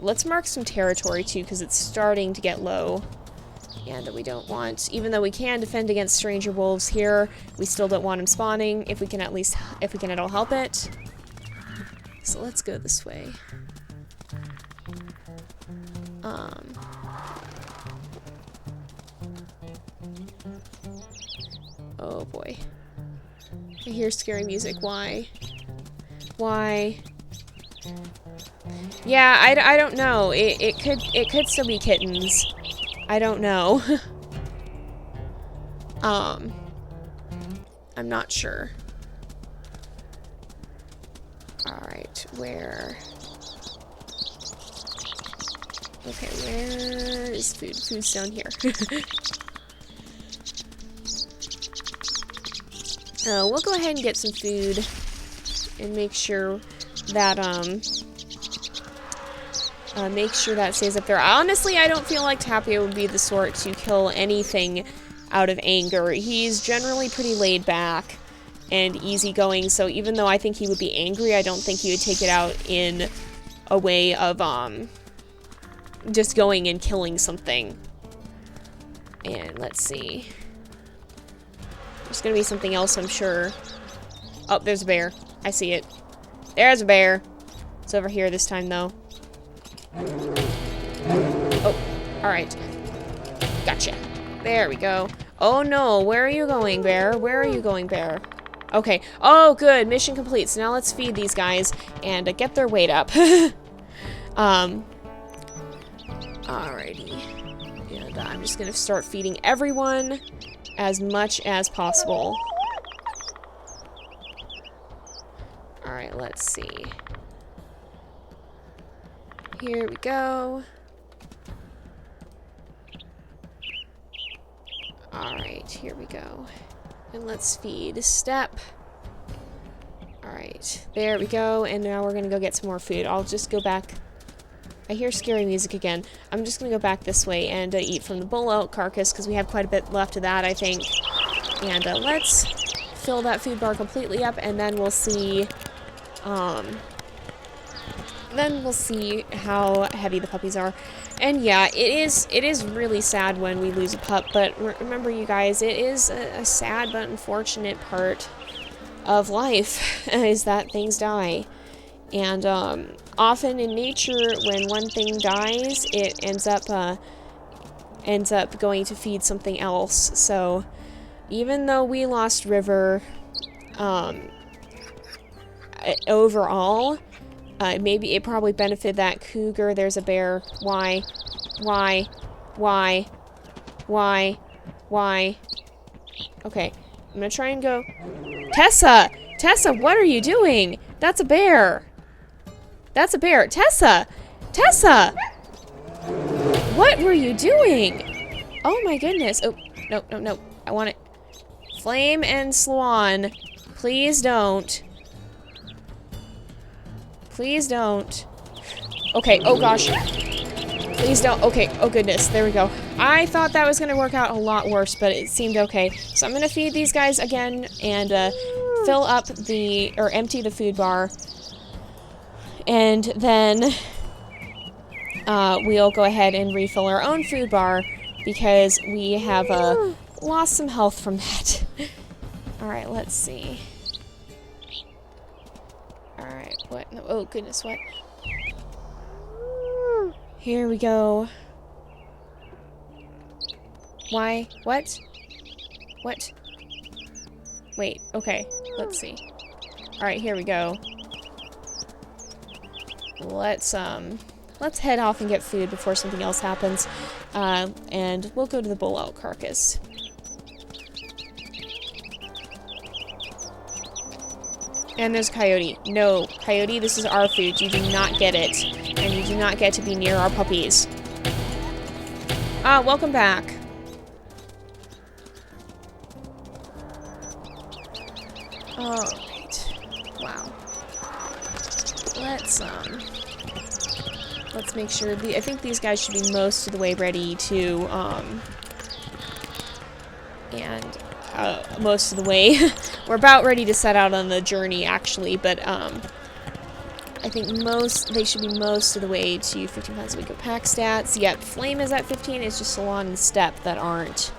S1: let's mark some territory too because it's starting to get low. And we don't want, even though we can defend against stranger wolves here, we still don't want them spawning if we can at all help it. So let's go this way. Oh boy. I hear scary music. Why? Why? Yeah, I don't know. It could still be kittens. I don't know. I'm not sure. Alright, where? Okay, where is food? Food's down here. We'll go ahead and get some food and make sure that, stays up there. Honestly, I don't feel like Tapio would be the sort to kill anything out of anger. He's generally pretty laid back and easygoing, so even though I think he would be angry, I don't think he would take it out in a way of, just going and killing something. And let's see. There's gonna be something else, I'm sure. Oh, there's a bear. I see it. There's a bear. It's over here this time, though. Oh, alright. Gotcha. There we go. Oh no, where are you going, bear? Where are you going, bear? Okay. Oh, good. Mission complete. So now let's feed these guys and get their weight up. Alrighty. And And I'm just gonna start feeding everyone as much as possible. Alright, let's see. Here we go. Alright, here we go. And let's feed Step. Alright, there we go. And now we're gonna go get some more food. I'll just go back. I hear scary music again. I'm just gonna go back this way and eat from the bull elk carcass because we have quite a bit left of that, I think. And let's fill that food bar completely up, and then we'll see. Then we'll see how heavy the puppies are. And yeah, it is really sad when we lose a pup, but remember, you guys, it is a sad but unfortunate part of life is that things die. And often in nature, when one thing dies, it ends up going to feed something else. So even though we lost River, overall, maybe it probably benefited that cougar. There's a bear. Why? Okay, I'm gonna try and go. Tessa! Tessa, what are you doing? That's a bear. That's a bear. Tessa! Tessa! What were you doing? Oh my goodness. Oh, no. I want it. Flame and Swan. Please don't. Please don't. Okay, oh gosh. Please don't. Okay, oh goodness. There we go. I thought that was going to work out a lot worse, but it seemed okay. So I'm going to feed these guys again and fill up or empty the food bar. And then we'll go ahead and refill our own food bar because we have lost some health from that. Alright, let's see. Alright, what? No, oh goodness, what? Here we go. Why? What? What? Wait, okay, let's see. Alright, here we go. Let's head off and get food before something else happens. And we'll go to the bull elk carcass. And there's Coyote. No, Coyote, this is our food. You do not get it. And you do not get to be near our puppies. Welcome back. Alright. Wow. Let's make sure I think these guys should be most of the way ready to, most of the way. We're about ready to set out on the journey, actually, but, I think they should be most of the way to 15 pounds a week of pack stats. Yep, Flame is at 15, it's just Salon and Step that aren't.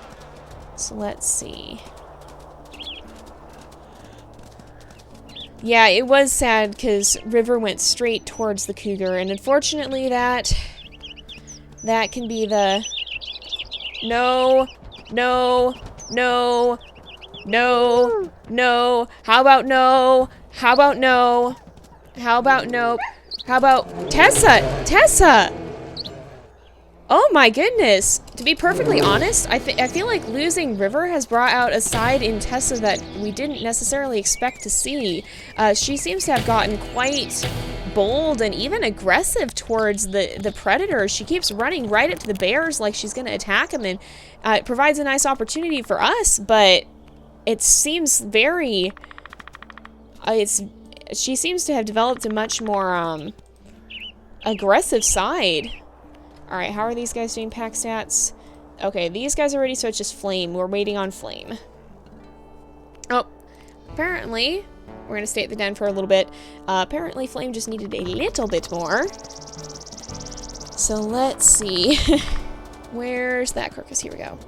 S1: So let's see. Yeah, it was sad because River went straight towards the cougar, and unfortunately that can be the no. How about no? How about no? How about no? How about Tessa? Oh my goodness. To be perfectly honest, I feel like losing River has brought out a side in Tessa that we didn't necessarily expect to see. She seems to have gotten quite bold and even aggressive towards the predators. She keeps running right up to the bears like she's going to attack them, and it provides a nice opportunity for us, but it seems very... she seems to have developed a much more aggressive side. Alright, how are these guys doing pack stats? Okay, these guys are ready, so it's just Flame. We're waiting on Flame. Oh, apparently, we're going to stay at the den for a little bit. Apparently, Flame just needed a little bit more. So let's see. Where's that carcass? Here we go.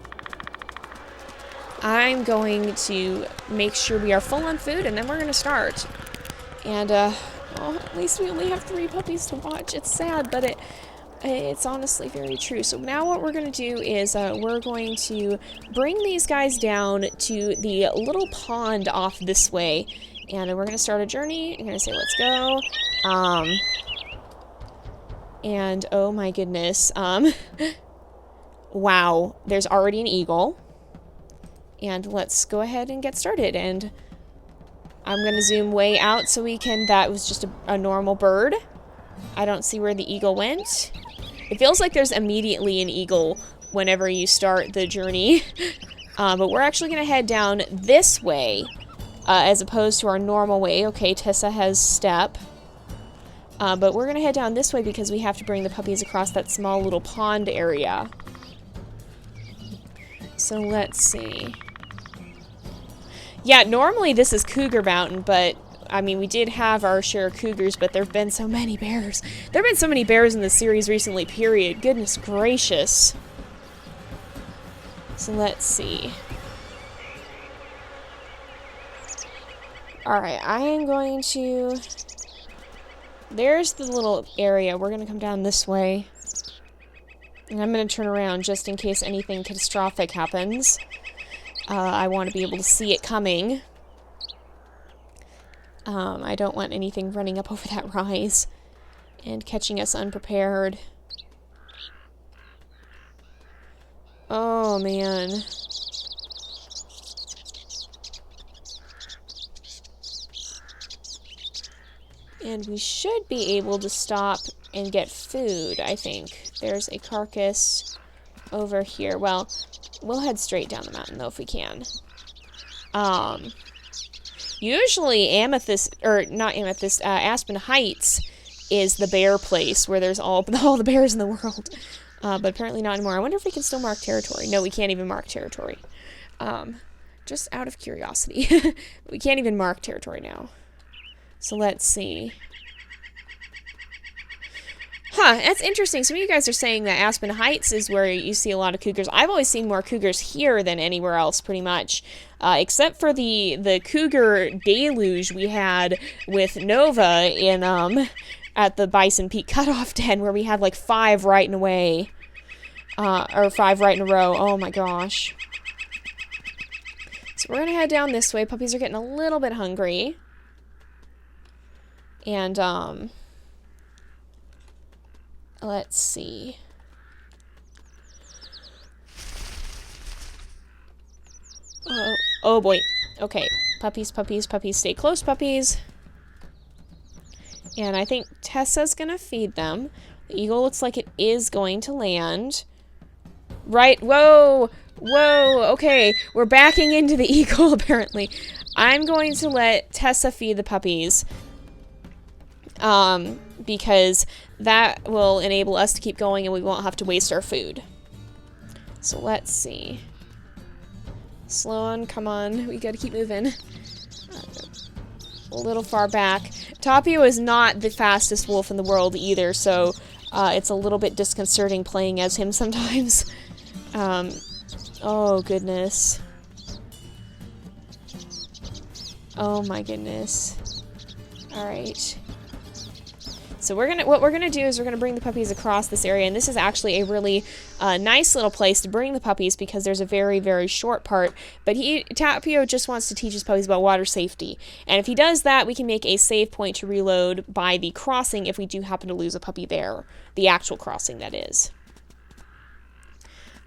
S1: I'm going to make sure we are full on food, and then we're going to start. And, oh, at least we only have 3 puppies to watch. It's sad, but it's honestly very true. So now what we're going to do is we're going to bring these guys down to the little pond off this way. And we're going to start a journey. I'm going to say, let's go. And, oh my goodness. wow, there's already an eagle. And let's go ahead and get started. And I'm going to zoom way out so we can... That was just a normal bird. I don't see where the eagle went. It feels like there's immediately an eagle whenever you start the journey. But we're actually going to head down this way as opposed to our normal way. Okay, Tessa has step. But we're going to head down this way because we have to bring the puppies across that small little pond area. So let's see. Yeah, normally this is Cougar Mountain, but, I mean, we did have our share of cougars, but there have been so many bears. There have been so many bears in the series recently, period. Goodness gracious. So let's see. Alright, I am going to... There's the little area. We're going to come down this way. And I'm going to turn around just in case anything catastrophic happens. I want to be able to see it coming. I don't want anything running up over that rise and catching us unprepared. Oh, man. And we should be able to stop and get food, I think. There's a carcass over here. Well, we'll head straight down the mountain, though, if we can. Usually Amethyst, or not Amethyst, Aspen Heights is the bear place where there's all the bears in the world. But apparently not anymore. I wonder if we can still mark territory. No, we can't even mark territory. Just out of curiosity. We can't even mark territory now. So let's see. Huh, that's interesting. Some of you guys are saying that Aspen Heights is where you see a lot of cougars. I've always seen more cougars here than anywhere else, pretty much. Except for the cougar deluge we had with Nova in, at the Bison Peak Cutoff Den, where we had like 5 right in a way. Or 5 right in a row. Oh my gosh. So we're gonna head down this way. Puppies are getting a little bit hungry. And, let's see. Oh boy. Okay. Puppies, puppies, puppies. Stay close, puppies. And I think Tessa's gonna feed them. The eagle looks like it is going to land. Right. Whoa! Whoa! Okay. We're backing into the eagle, apparently. I'm going to let Tessa feed the puppies. Because that will enable us to keep going and we won't have to waste our food. So let's see. Sloan, come on. We gotta keep moving. A little far back. Tapio is not the fastest wolf in the world either, so it's a little bit disconcerting playing as him sometimes. Oh goodness. Oh my goodness. Alright. So what we're gonna do is we're gonna bring the puppies across this area, and this is actually a really nice little place to bring the puppies because there's a very, very short part. But Tapio just wants to teach his puppies about water safety, and if he does that, we can make a save point to reload by the crossing if we do happen to lose a puppy there, the actual crossing that is.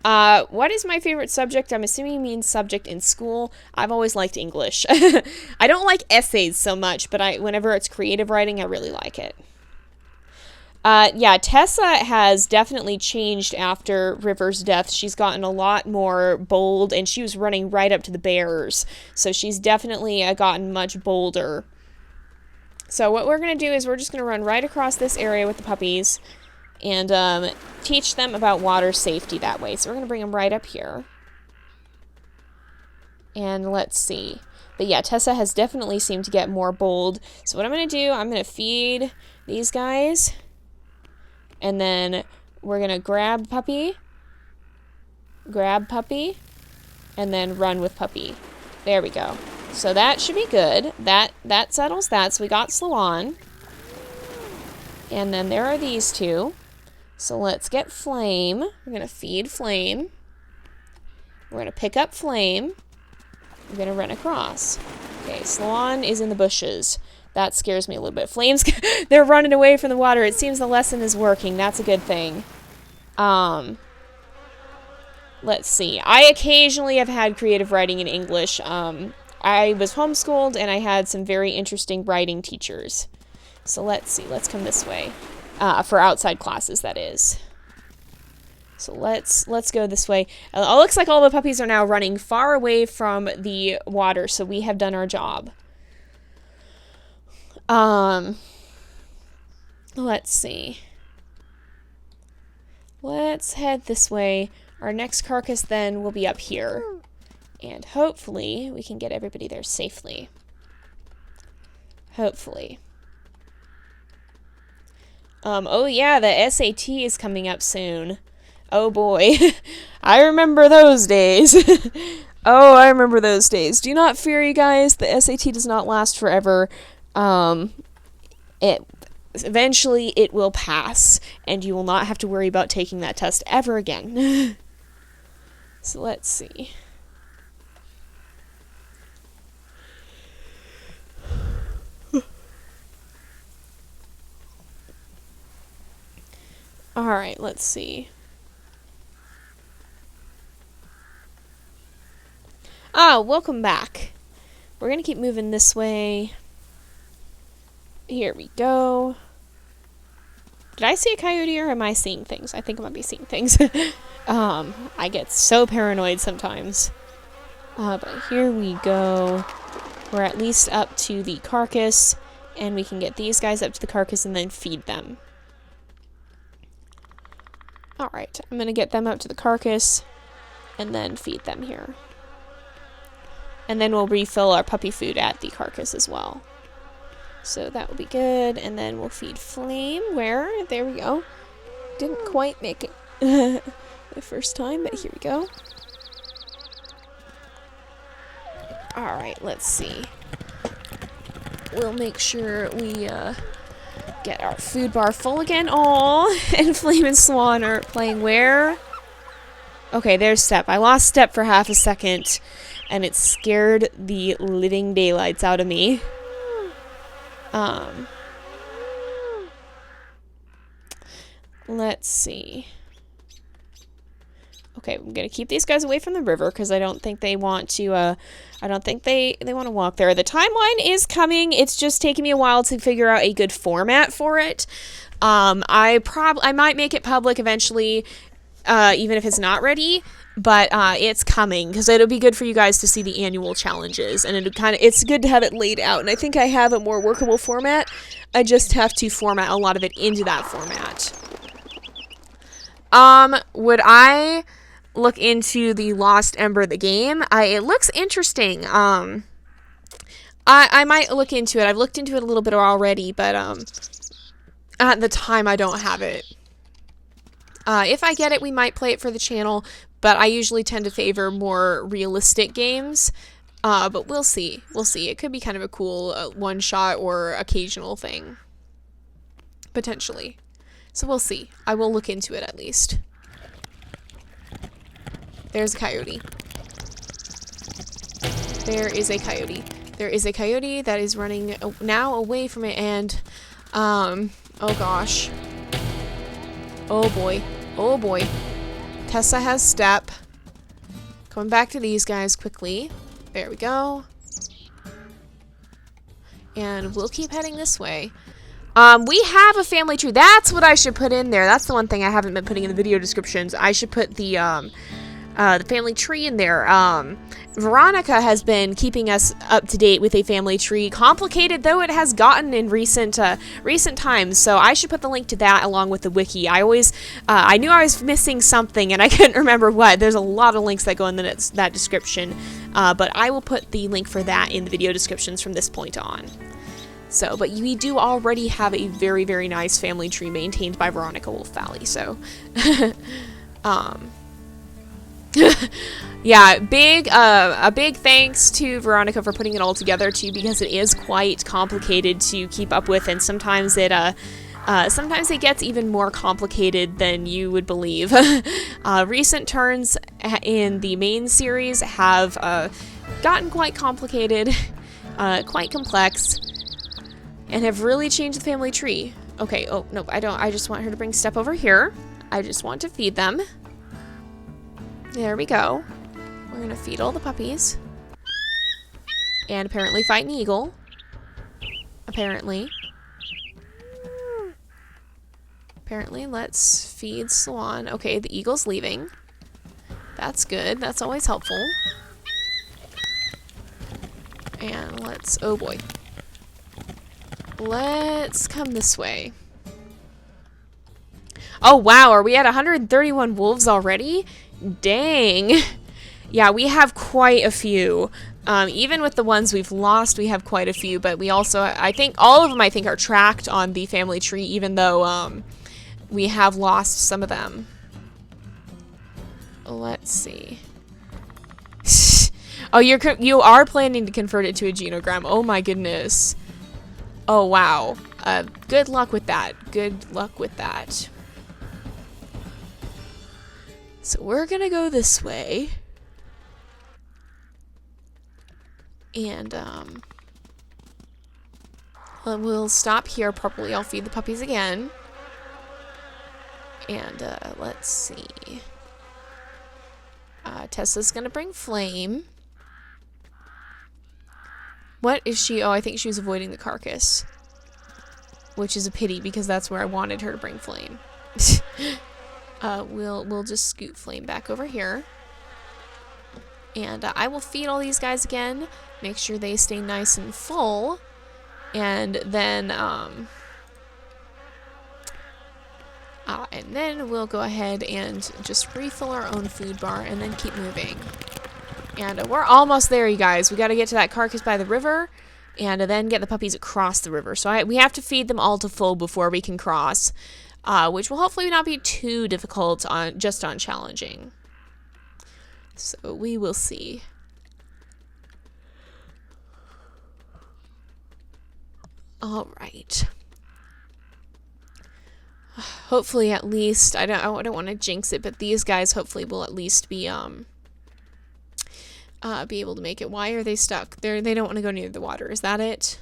S1: What is my favorite subject? I'm assuming you mean subject in school. I've always liked English. I don't like essays so much, but whenever it's creative writing, I really like it. Yeah, Tessa has definitely changed after River's death. She's gotten a lot more bold, and she was running right up to the bears. So she's definitely gotten much bolder. So what we're going to do is we're just going to run right across this area with the puppies and teach them about water safety that way. So we're going to bring them right up here. And let's see. But yeah, Tessa has definitely seemed to get more bold. So what I'm going to do, I'm going to feed these guys. And then we're going to grab puppy, and then run with puppy. There we go. So that should be good. That settles that. So we got Sloan. And then there are these two. So let's get Flame. We're going to feed Flame. We're going to pick up Flame. We're going to run across. Okay, Sloan is in the bushes. That scares me a little bit. Flames, they're running away from the water. It seems the lesson is working. That's a good thing. let's see. I occasionally have had creative writing in English. I was homeschooled and I had some very interesting writing teachers. So let's see. Let's come this way. For outside classes, that is. So let's go this way. It looks like all the puppies are now running far away from the water, so we have done our job. Let's see. Let's head this way. Our next carcass then will be up here. And hopefully we can get everybody there safely. Hopefully. Oh yeah, the SAT is coming up soon. Oh boy. I remember those days. Oh, I remember those days. Do not fear, you guys. The SAT does not last forever. Eventually it will pass, and you will not have to worry about taking that test ever again. So let's see. Alright, let's see. Welcome back. We're gonna keep moving this way. Here we go. Did I see a coyote or am I seeing things? I think I might be seeing things. I get so paranoid sometimes. But here we go. We're at least up to the carcass, and we can get these guys up to the carcass and then feed them. Alright, I'm gonna get them up to the carcass and then feed them here. And then we'll refill our puppy food at the carcass as well. So that will be good. And then we'll feed Flame. Where? There we go. Didn't quite make it the first time, but here we go. Alright, let's see. We'll make sure we get our food bar full again. Aww, and Flame and Swan are playing where? Okay, there's Step. I lost Step for half a second, and it scared the living daylights out of me. Let's see. Okay, I'm gonna keep these guys away from the river because I don't think they want to, I don't think they want to walk there. The timeline is coming. It's just taking me a while to figure out a good format for it. I might make it public eventually, even if it's not ready, but it's coming because it'll be good for you guys to see the annual challenges, and it's good to have it laid out. And I think I have a more workable format. I just have to format a lot of it into that format. Would I look into the Lost Ember, the game? It looks interesting. I might look into it. I've looked into it a little bit already, but at the time I don't have it. If I get it, we might play it for the channel, but I usually tend to favor more realistic games. But we'll see. We'll see. It could be kind of a cool one-shot or occasional thing. Potentially. So we'll see. I will look into it at least. There's a coyote. There is a coyote. There is a coyote that is running now away from it, and oh gosh. Oh boy. Oh boy. Tessa has Step. Going back to these guys quickly. There we go. And we'll keep heading this way. We have a family tree. That's what I should put in there. That's the one thing I haven't been putting in the video descriptions. I should put the family tree in there. Veronica has been keeping us up to date with a family tree, complicated though it has gotten in recent times. So I should put the link to that along with the wiki. I knew I was missing something and I couldn't remember what. There's a lot of links that go in that description, but I will put the link for that in the video descriptions from this point on. So, but we do already have a very, very nice family tree maintained by Veronica Wolf Valley, so. Yeah, a big thanks to Veronica for putting it all together too, because it is quite complicated to keep up with, and sometimes it gets even more complicated than you would believe. Recent turns in the main series have gotten quite complicated, quite complex, and have really changed the family tree. Okay, oh, nope, I don't. I just want her to bring Step over here. I just want to feed them. There we go. We're gonna feed all the puppies. And apparently fight an eagle. Apparently. Apparently, let's feed Swan. Okay, the eagle's leaving. That's good. That's always helpful. And let's... Oh boy. Let's come this way. Oh wow, are we at 131 wolves already? Dang. Yeah, we have quite a few. Even with the ones we've lost, we have quite a few, but we also, I think, all of them, I think, are tracked on the family tree, even though, we have lost some of them. Let's see. Oh, you are planning to convert it to a genogram. Oh my goodness. Oh wow. Good luck with that. Good luck with that. So we're gonna go this way. And, we'll stop here properly. I'll feed the puppies again. And, let's see. Tessa's gonna bring Flame. What is she? Oh, I think she was avoiding the carcass. Which is a pity, because that's where I wanted her to bring Flame. We'll just scoot Flame back over here. And I will feed all these guys again. Make sure they stay nice and full. And then, we'll go ahead and just refill our own food bar and then keep moving. And we're almost there, you guys. We got to get to that carcass by the river and then get the puppies across the river. So we have to feed them all to full before we can cross, which will hopefully not be too difficult just on challenging. So we will see. All right. Hopefully, at least I don't want to jinx it, but these guys hopefully will at least be able to make it. Why are they stuck? They don't want to go near the water. Is that it?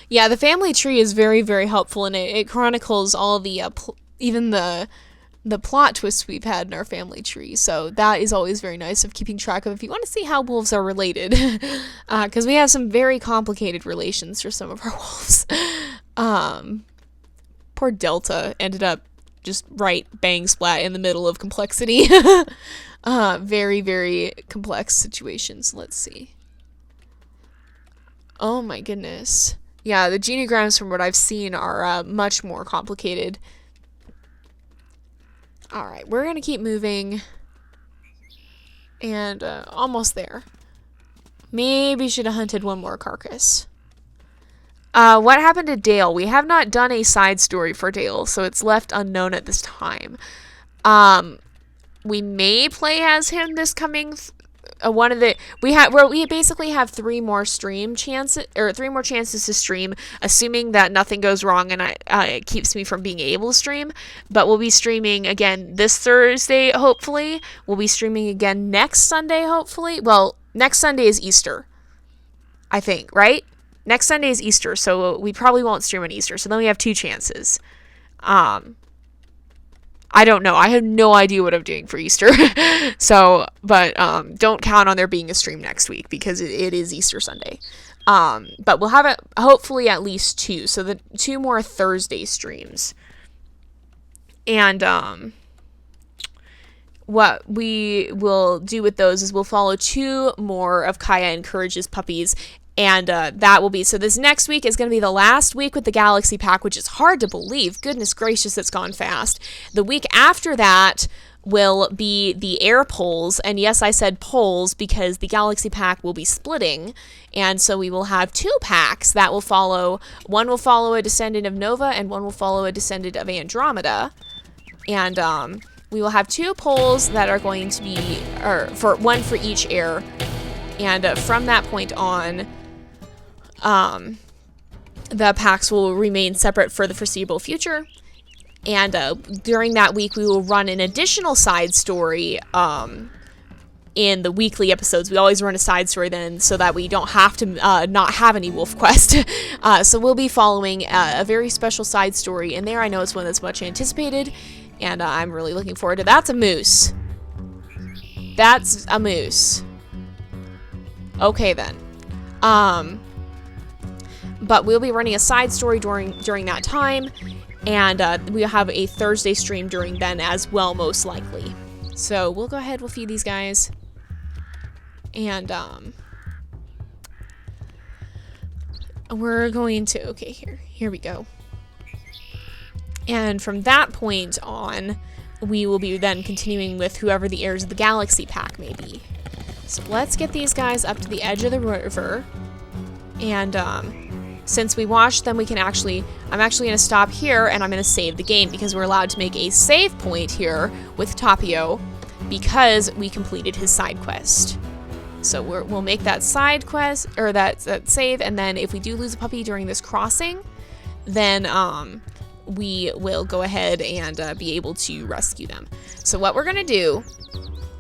S1: Yeah, the family tree is very, very helpful, and it chronicles all the even the plot twists we've had in our family tree. So that is always very nice of keeping track of if you want to see how wolves are related, because we have some very complicated relations for some of our wolves. Poor Delta ended up just right bang splat in the middle of complexity. Very, very complex situations. Let's see. Oh my goodness. Yeah, the genograms from what I've seen are much more complicated. Alright, we're gonna keep moving. And almost there. Maybe should have hunted one more carcass. What happened to Dale? We have not done a side story for Dale, so it's left unknown at this time. We may play as him this coming we basically have 3 more chances to stream, assuming that nothing goes wrong and it keeps me from being able to stream. But we'll be streaming again this Thursday, hopefully. We'll be streaming again next Sunday, hopefully. Well, next Sunday is Easter, I think, right? Next Sunday is Easter, so we probably won't stream on Easter. So then we have 2 chances. I don't know. I have no idea what I'm doing for Easter. So, but don't count on there being a stream next week because it is Easter Sunday. But we'll have hopefully at least 2. So the 2 more Thursday streams. And what we will do with those is we'll follow 2 more of Kaya Encourages Puppies. And that will be, so this next week is going to be the last week with the Galaxy Pack, which is hard to believe. Goodness gracious, it's gone fast. The week after that will be the air polls. And yes, I said polls because the Galaxy Pack will be splitting. And so we will have 2 packs that will follow. One will follow a descendant of Nova and one will follow a descendant of Andromeda. And we will have 2 polls that are going to be, or for one for each air. And from that point on, the packs will remain separate for the foreseeable future. And during that week, we will run an additional side story in the weekly episodes. We always run a side story then so that we don't have to not have any WolfQuest. So we'll be following a very special side story in there. I know it's one that's much anticipated. And I'm really looking forward to that's a moose. That's a moose. Okay then. But we'll be running a side story during that time, and we'll have a Thursday stream during then as well, most likely. So we'll go ahead, we'll feed these guys, and we're going to, okay, here we go. And from that point on, we will be then continuing with whoever the Heirs of the Galaxy pack may be. So let's get these guys up to the edge of the river, and since we washed them, we can actually, I'm actually going to stop here and I'm going to save the game because we're allowed to make a save point here with Tapio because we completed his side quest. So we'll make that side quest, or that save, and then if we do lose a puppy during this crossing, then we will go ahead and be able to rescue them. So what we're going to do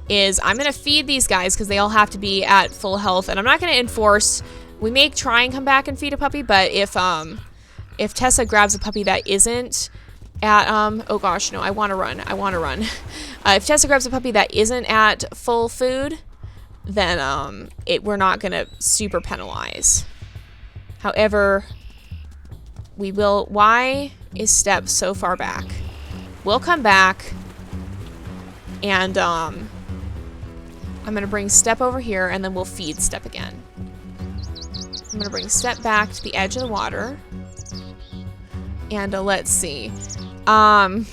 S1: is I'm going to feed these guys because they all have to be at full health, and I'm not going to enforce. We may try and come back and feed a puppy, but if Tessa grabs a puppy that isn't at, oh gosh, no, I want to run. If Tessa grabs a puppy that isn't at full food, then, we're not going to super penalize. However, we will, why is Step so far back? We'll come back, and, I'm going to bring Step over here, and then we'll feed Step again. I'm going to bring Step back to the edge of the water. And let's see. But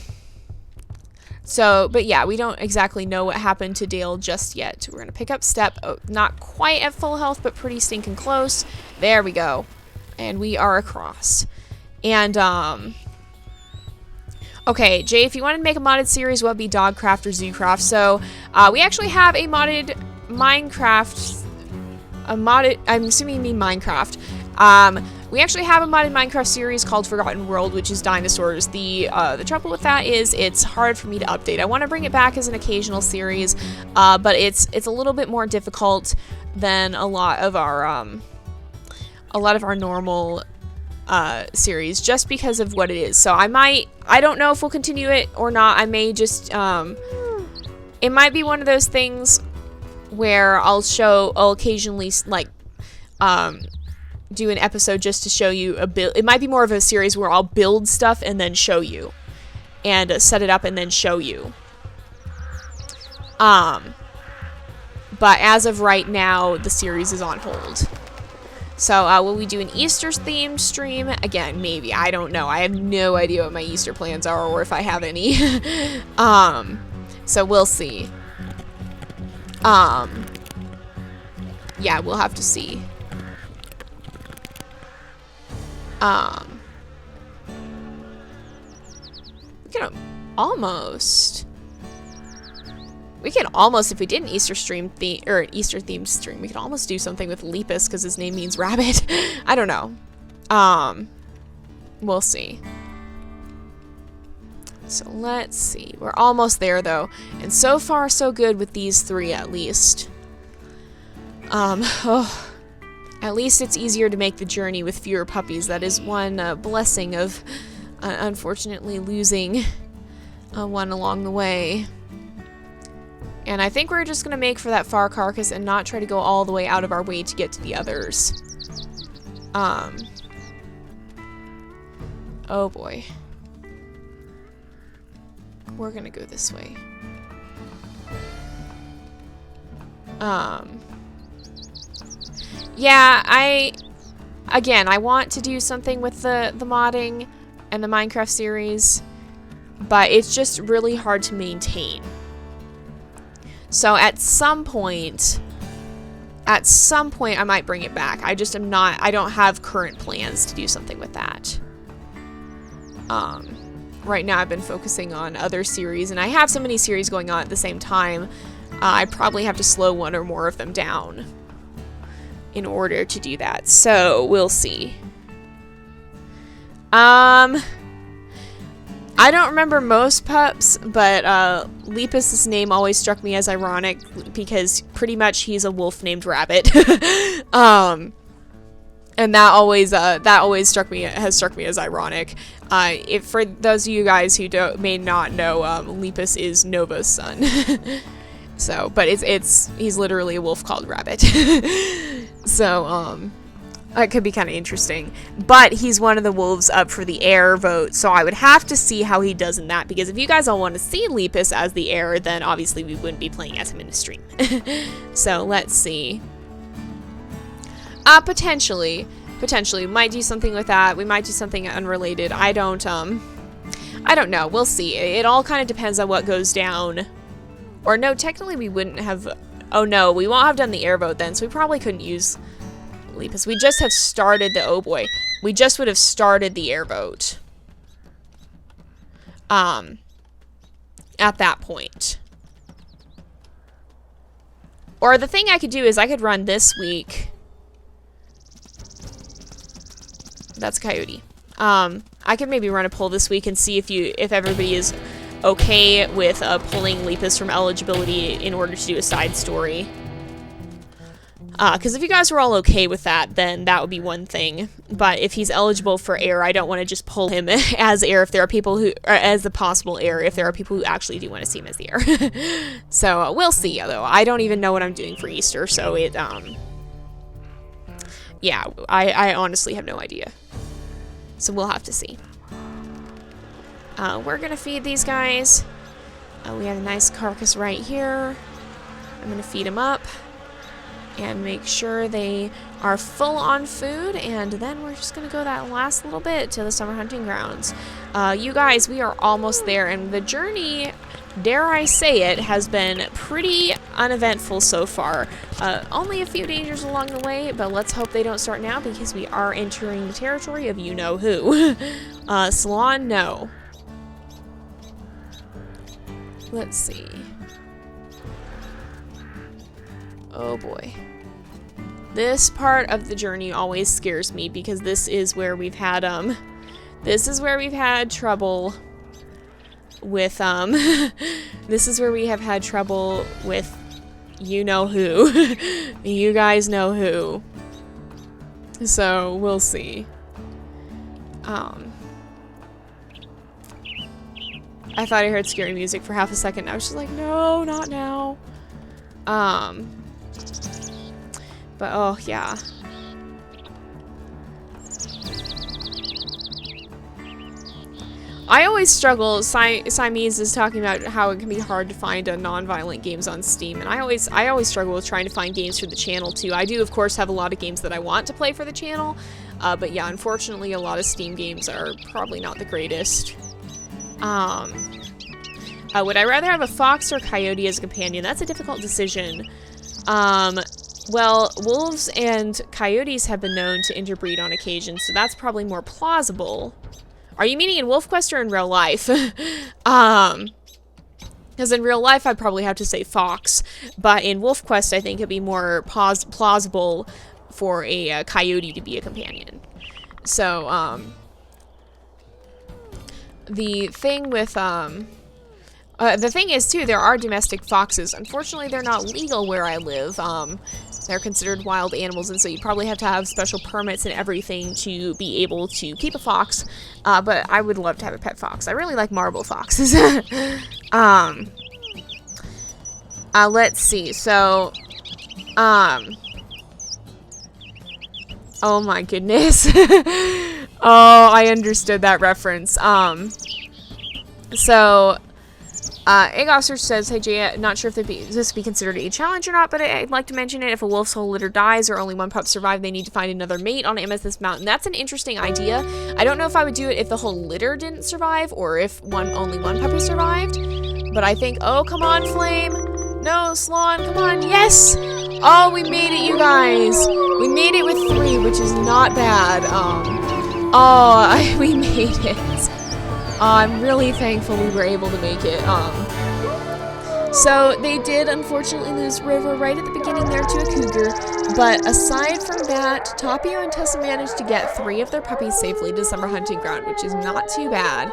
S1: yeah, we don't exactly know what happened to Dale just yet. We're going to pick up Step. Oh, not quite at full health, but pretty stinking close. There we go. And we are across. And, okay, Jay, if you wanted to make a modded series, what would be Dogcraft or Zoocraft? So, we actually have a modded Minecraft... I'm assuming you mean Minecraft. We actually have a modded Minecraft series called Forgotten World, which is dinosaurs. The trouble with that is it's hard for me to update. I want to bring it back as an occasional series, but it's a little bit more difficult than a lot of our normal series, just because of what it is. So I don't know if we'll continue it or not. I may just, it might be one of those things where I'll occasionally, like, do an episode just to show you a build. It might be more of a series where I'll build stuff and then show you. And set it up and then show you. But as of right now, the series is on hold. So, will we do an Easter-themed stream? Again, maybe. I don't know. I have no idea what my Easter plans are or if I have any. So we'll see. Yeah, we'll have to see. We can almost, if we did an Easter stream or an Easter themed stream, we could almost do something with Lepus because his name means rabbit. I don't know. We'll see. So let's see. We're almost there though, and so far so good with these three at least. At least it's easier to make the journey with fewer puppies. That is one blessing of, unfortunately, losing one along the way. And I think we're just going to make for that far carcass and not try to go all the way out of our way to get to the others. Oh boy. We're going to go this way. Yeah, I want to do something with the modding and the Minecraft series, but it's just really hard to maintain. So at some point I might bring it back. I don't have current plans to do something with that. Right now I've been focusing on other series, and I have so many series going on at the same time, I probably have to slow one or more of them down in order to do that. So we'll see. I don't remember most pups, but Lepus's name always struck me as ironic because pretty much he's a wolf named Rabbit. And And that always struck me as ironic. If for those of you guys who may not know, Lepus is Nova's son. So, but he's literally a wolf called Rabbit. So, it could be kind of interesting. But he's one of the wolves up for the heir vote, so I would have to see how he does in that, because if you guys all want to see Lepus as the heir, then obviously we wouldn't be playing as him in the stream. So, let's see. Potentially, we might do something with that. We might do something unrelated. I don't know. We'll see. It all kind of depends on what goes down. Or no, technically we wouldn't have... Oh no, we won't have done the air vote then, so we probably couldn't use Lepus. We just have started the... Oh boy. We just would have started the air vote. At that point. Or the thing I could do is I could run this week... That's a coyote. I could maybe run a poll this week and see if everybody is okay with pulling Lepus from eligibility in order to do a side story. Because if you guys were all okay with that, then that would be one thing. But if he's eligible for heir, I don't want to just pull him as heir if there are people who, or as the possible heir, if there are people who actually do want to see him as the heir. So we'll see, though. I don't even know what I'm doing for Easter, so it, yeah, I honestly have no idea. So we'll have to see. We're gonna feed these guys. We have a nice carcass right here. I'm gonna feed them up and make sure they are full on food, and then we're just gonna go that last little bit to the summer hunting grounds. You guys, we are almost there, and the journey, dare I say it, has been pretty uneventful so far. Only a few dangers along the way, but let's hope they don't start now, because we are entering the territory of you-know-who. Salon, no. Let's see. Oh boy. This part of the journey always scares me, because this is where we've had, trouble with, this is where we have had trouble with you-know-who. You guys know who. So, we'll see. I thought I heard scary music for half a second. I was just like, no, not now. But, oh, yeah. I always struggle. Siamese is talking about how it can be hard to find non-violent games on Steam, and I always struggle with trying to find games for the channel too. I do, of course, have a lot of games that I want to play for the channel, but yeah, unfortunately, a lot of Steam games are probably not the greatest. Would I rather have a fox or coyote as a companion? That's a difficult decision. Well, wolves and coyotes have been known to interbreed on occasion, so that's probably more plausible. Are you meaning in WolfQuest or in real life? Because in real life, I'd probably have to say fox, but in WolfQuest, I think it'd be more plausible for a coyote to be a companion. So, the thing with, the thing is, too, there are domestic foxes. Unfortunately, they're not legal where I live. They're considered wild animals, and so you probably have to have special permits and everything to be able to keep a fox. But I would love to have a pet fox. I really like marble foxes. Let's see. So, oh my goodness. Oh, I understood that reference. So, Egg Officer says, hey Jay, not sure if this would be considered a challenge or not, but I'd like to mention it. If a wolf's whole litter dies or only one pup survived, they need to find another mate on Amethyst Mountain. That's an interesting idea. I don't know if I would do it if the whole litter didn't survive or if only one puppy survived, but I think, oh, come on, Flame. No, Sloan, come on, yes! Oh, we made it, you guys. We made it with 3, which is not bad. We made it. I'm really thankful we were able to make it. So they did unfortunately lose River right at the beginning there to a cougar, but aside from that, Tapio and Tessa managed to get 3 of their puppies safely to summer hunting ground, which is not too bad.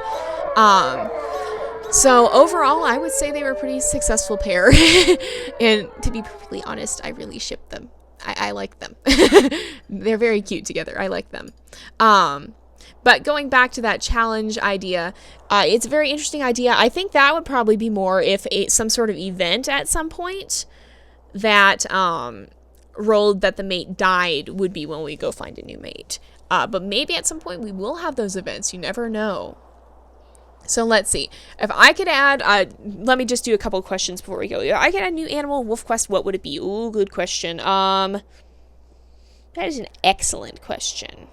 S1: So overall, I would say they were a pretty successful pair, and to be perfectly honest, I really shipped them. I like them. They're very cute together. I like them. But going back to that challenge idea, it's a very interesting idea. I think that would probably be more if some sort of event at some point that rolled that the mate died would be when we go find a new mate. But maybe at some point we will have those events. You never know. So let's see. If I could add, let me just do a couple of questions before we go. If I could add a new animal WolfQuest, what would it be? Ooh, good question. That is an excellent question.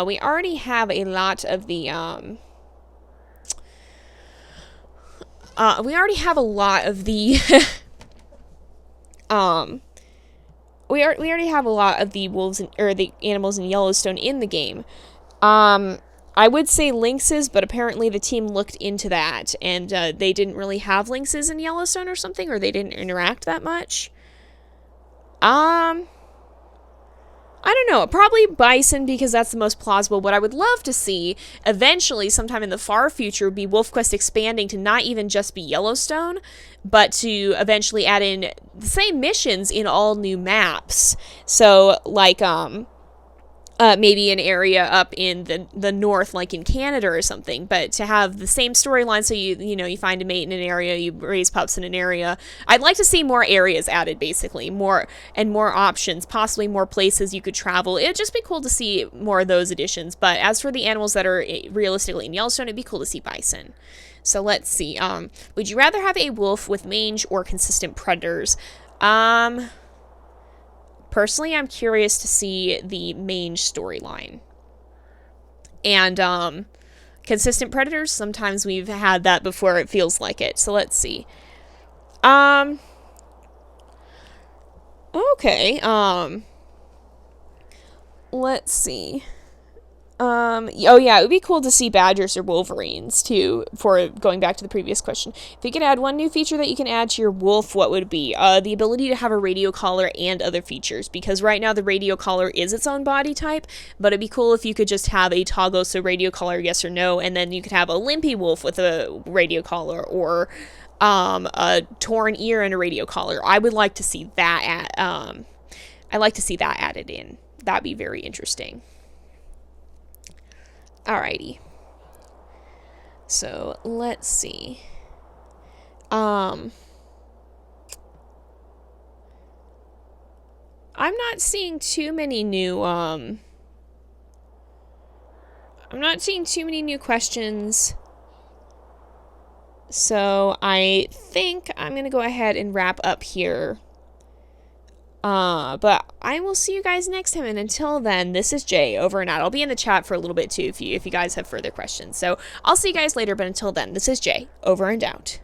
S1: We already have a lot of the, we already have a lot of the, we already have a lot of the wolves or the animals in Yellowstone in the game. I would say lynxes, but apparently the team looked into that and they didn't really have lynxes in Yellowstone or something, or they didn't interact that much. I don't know, probably bison because that's the most plausible. What I would love to see eventually, sometime in the far future, would be WolfQuest expanding to not even just be Yellowstone, but to eventually add in the same missions in all new maps. So, like, maybe an area up in the north, like in Canada or something, but to have the same storyline. So you find a mate in an area, you raise pups in an area. I'd like to see more areas added, basically, more options, possibly more places you could travel. It'd just be cool to see more of those additions. But as for the animals that are realistically in Yellowstone, it'd be cool to see bison. So let's see. Would you rather have a wolf with mange or consistent predators? Personally, I'm curious to see the mange storyline. And, consistent predators, sometimes we've had that before, it feels like it. So let's see. Okay, let's see. Oh yeah, it would be cool to see badgers or wolverines too, for going back to the previous question. If you could add one new feature that you can add to your wolf, what would it be? The ability to have a radio collar and other features, because right now the radio collar is its own body type, but it'd be cool if you could just have a toggle, so radio collar yes or no, and then you could have a limpy wolf with a radio collar, or a torn ear and a radio collar. I would like to see that I'd like to see that added in. That'd be very interesting. Alrighty. So, let's see. I'm not seeing too many new, I'm not seeing too many new questions. So, I think I'm going to go ahead and wrap up here. But I will see you guys next time, and until then, this is Jay, over and out. I'll be in the chat for a little bit too if you guys have further questions. So I'll see you guys later, but until then, this is Jay, over and out.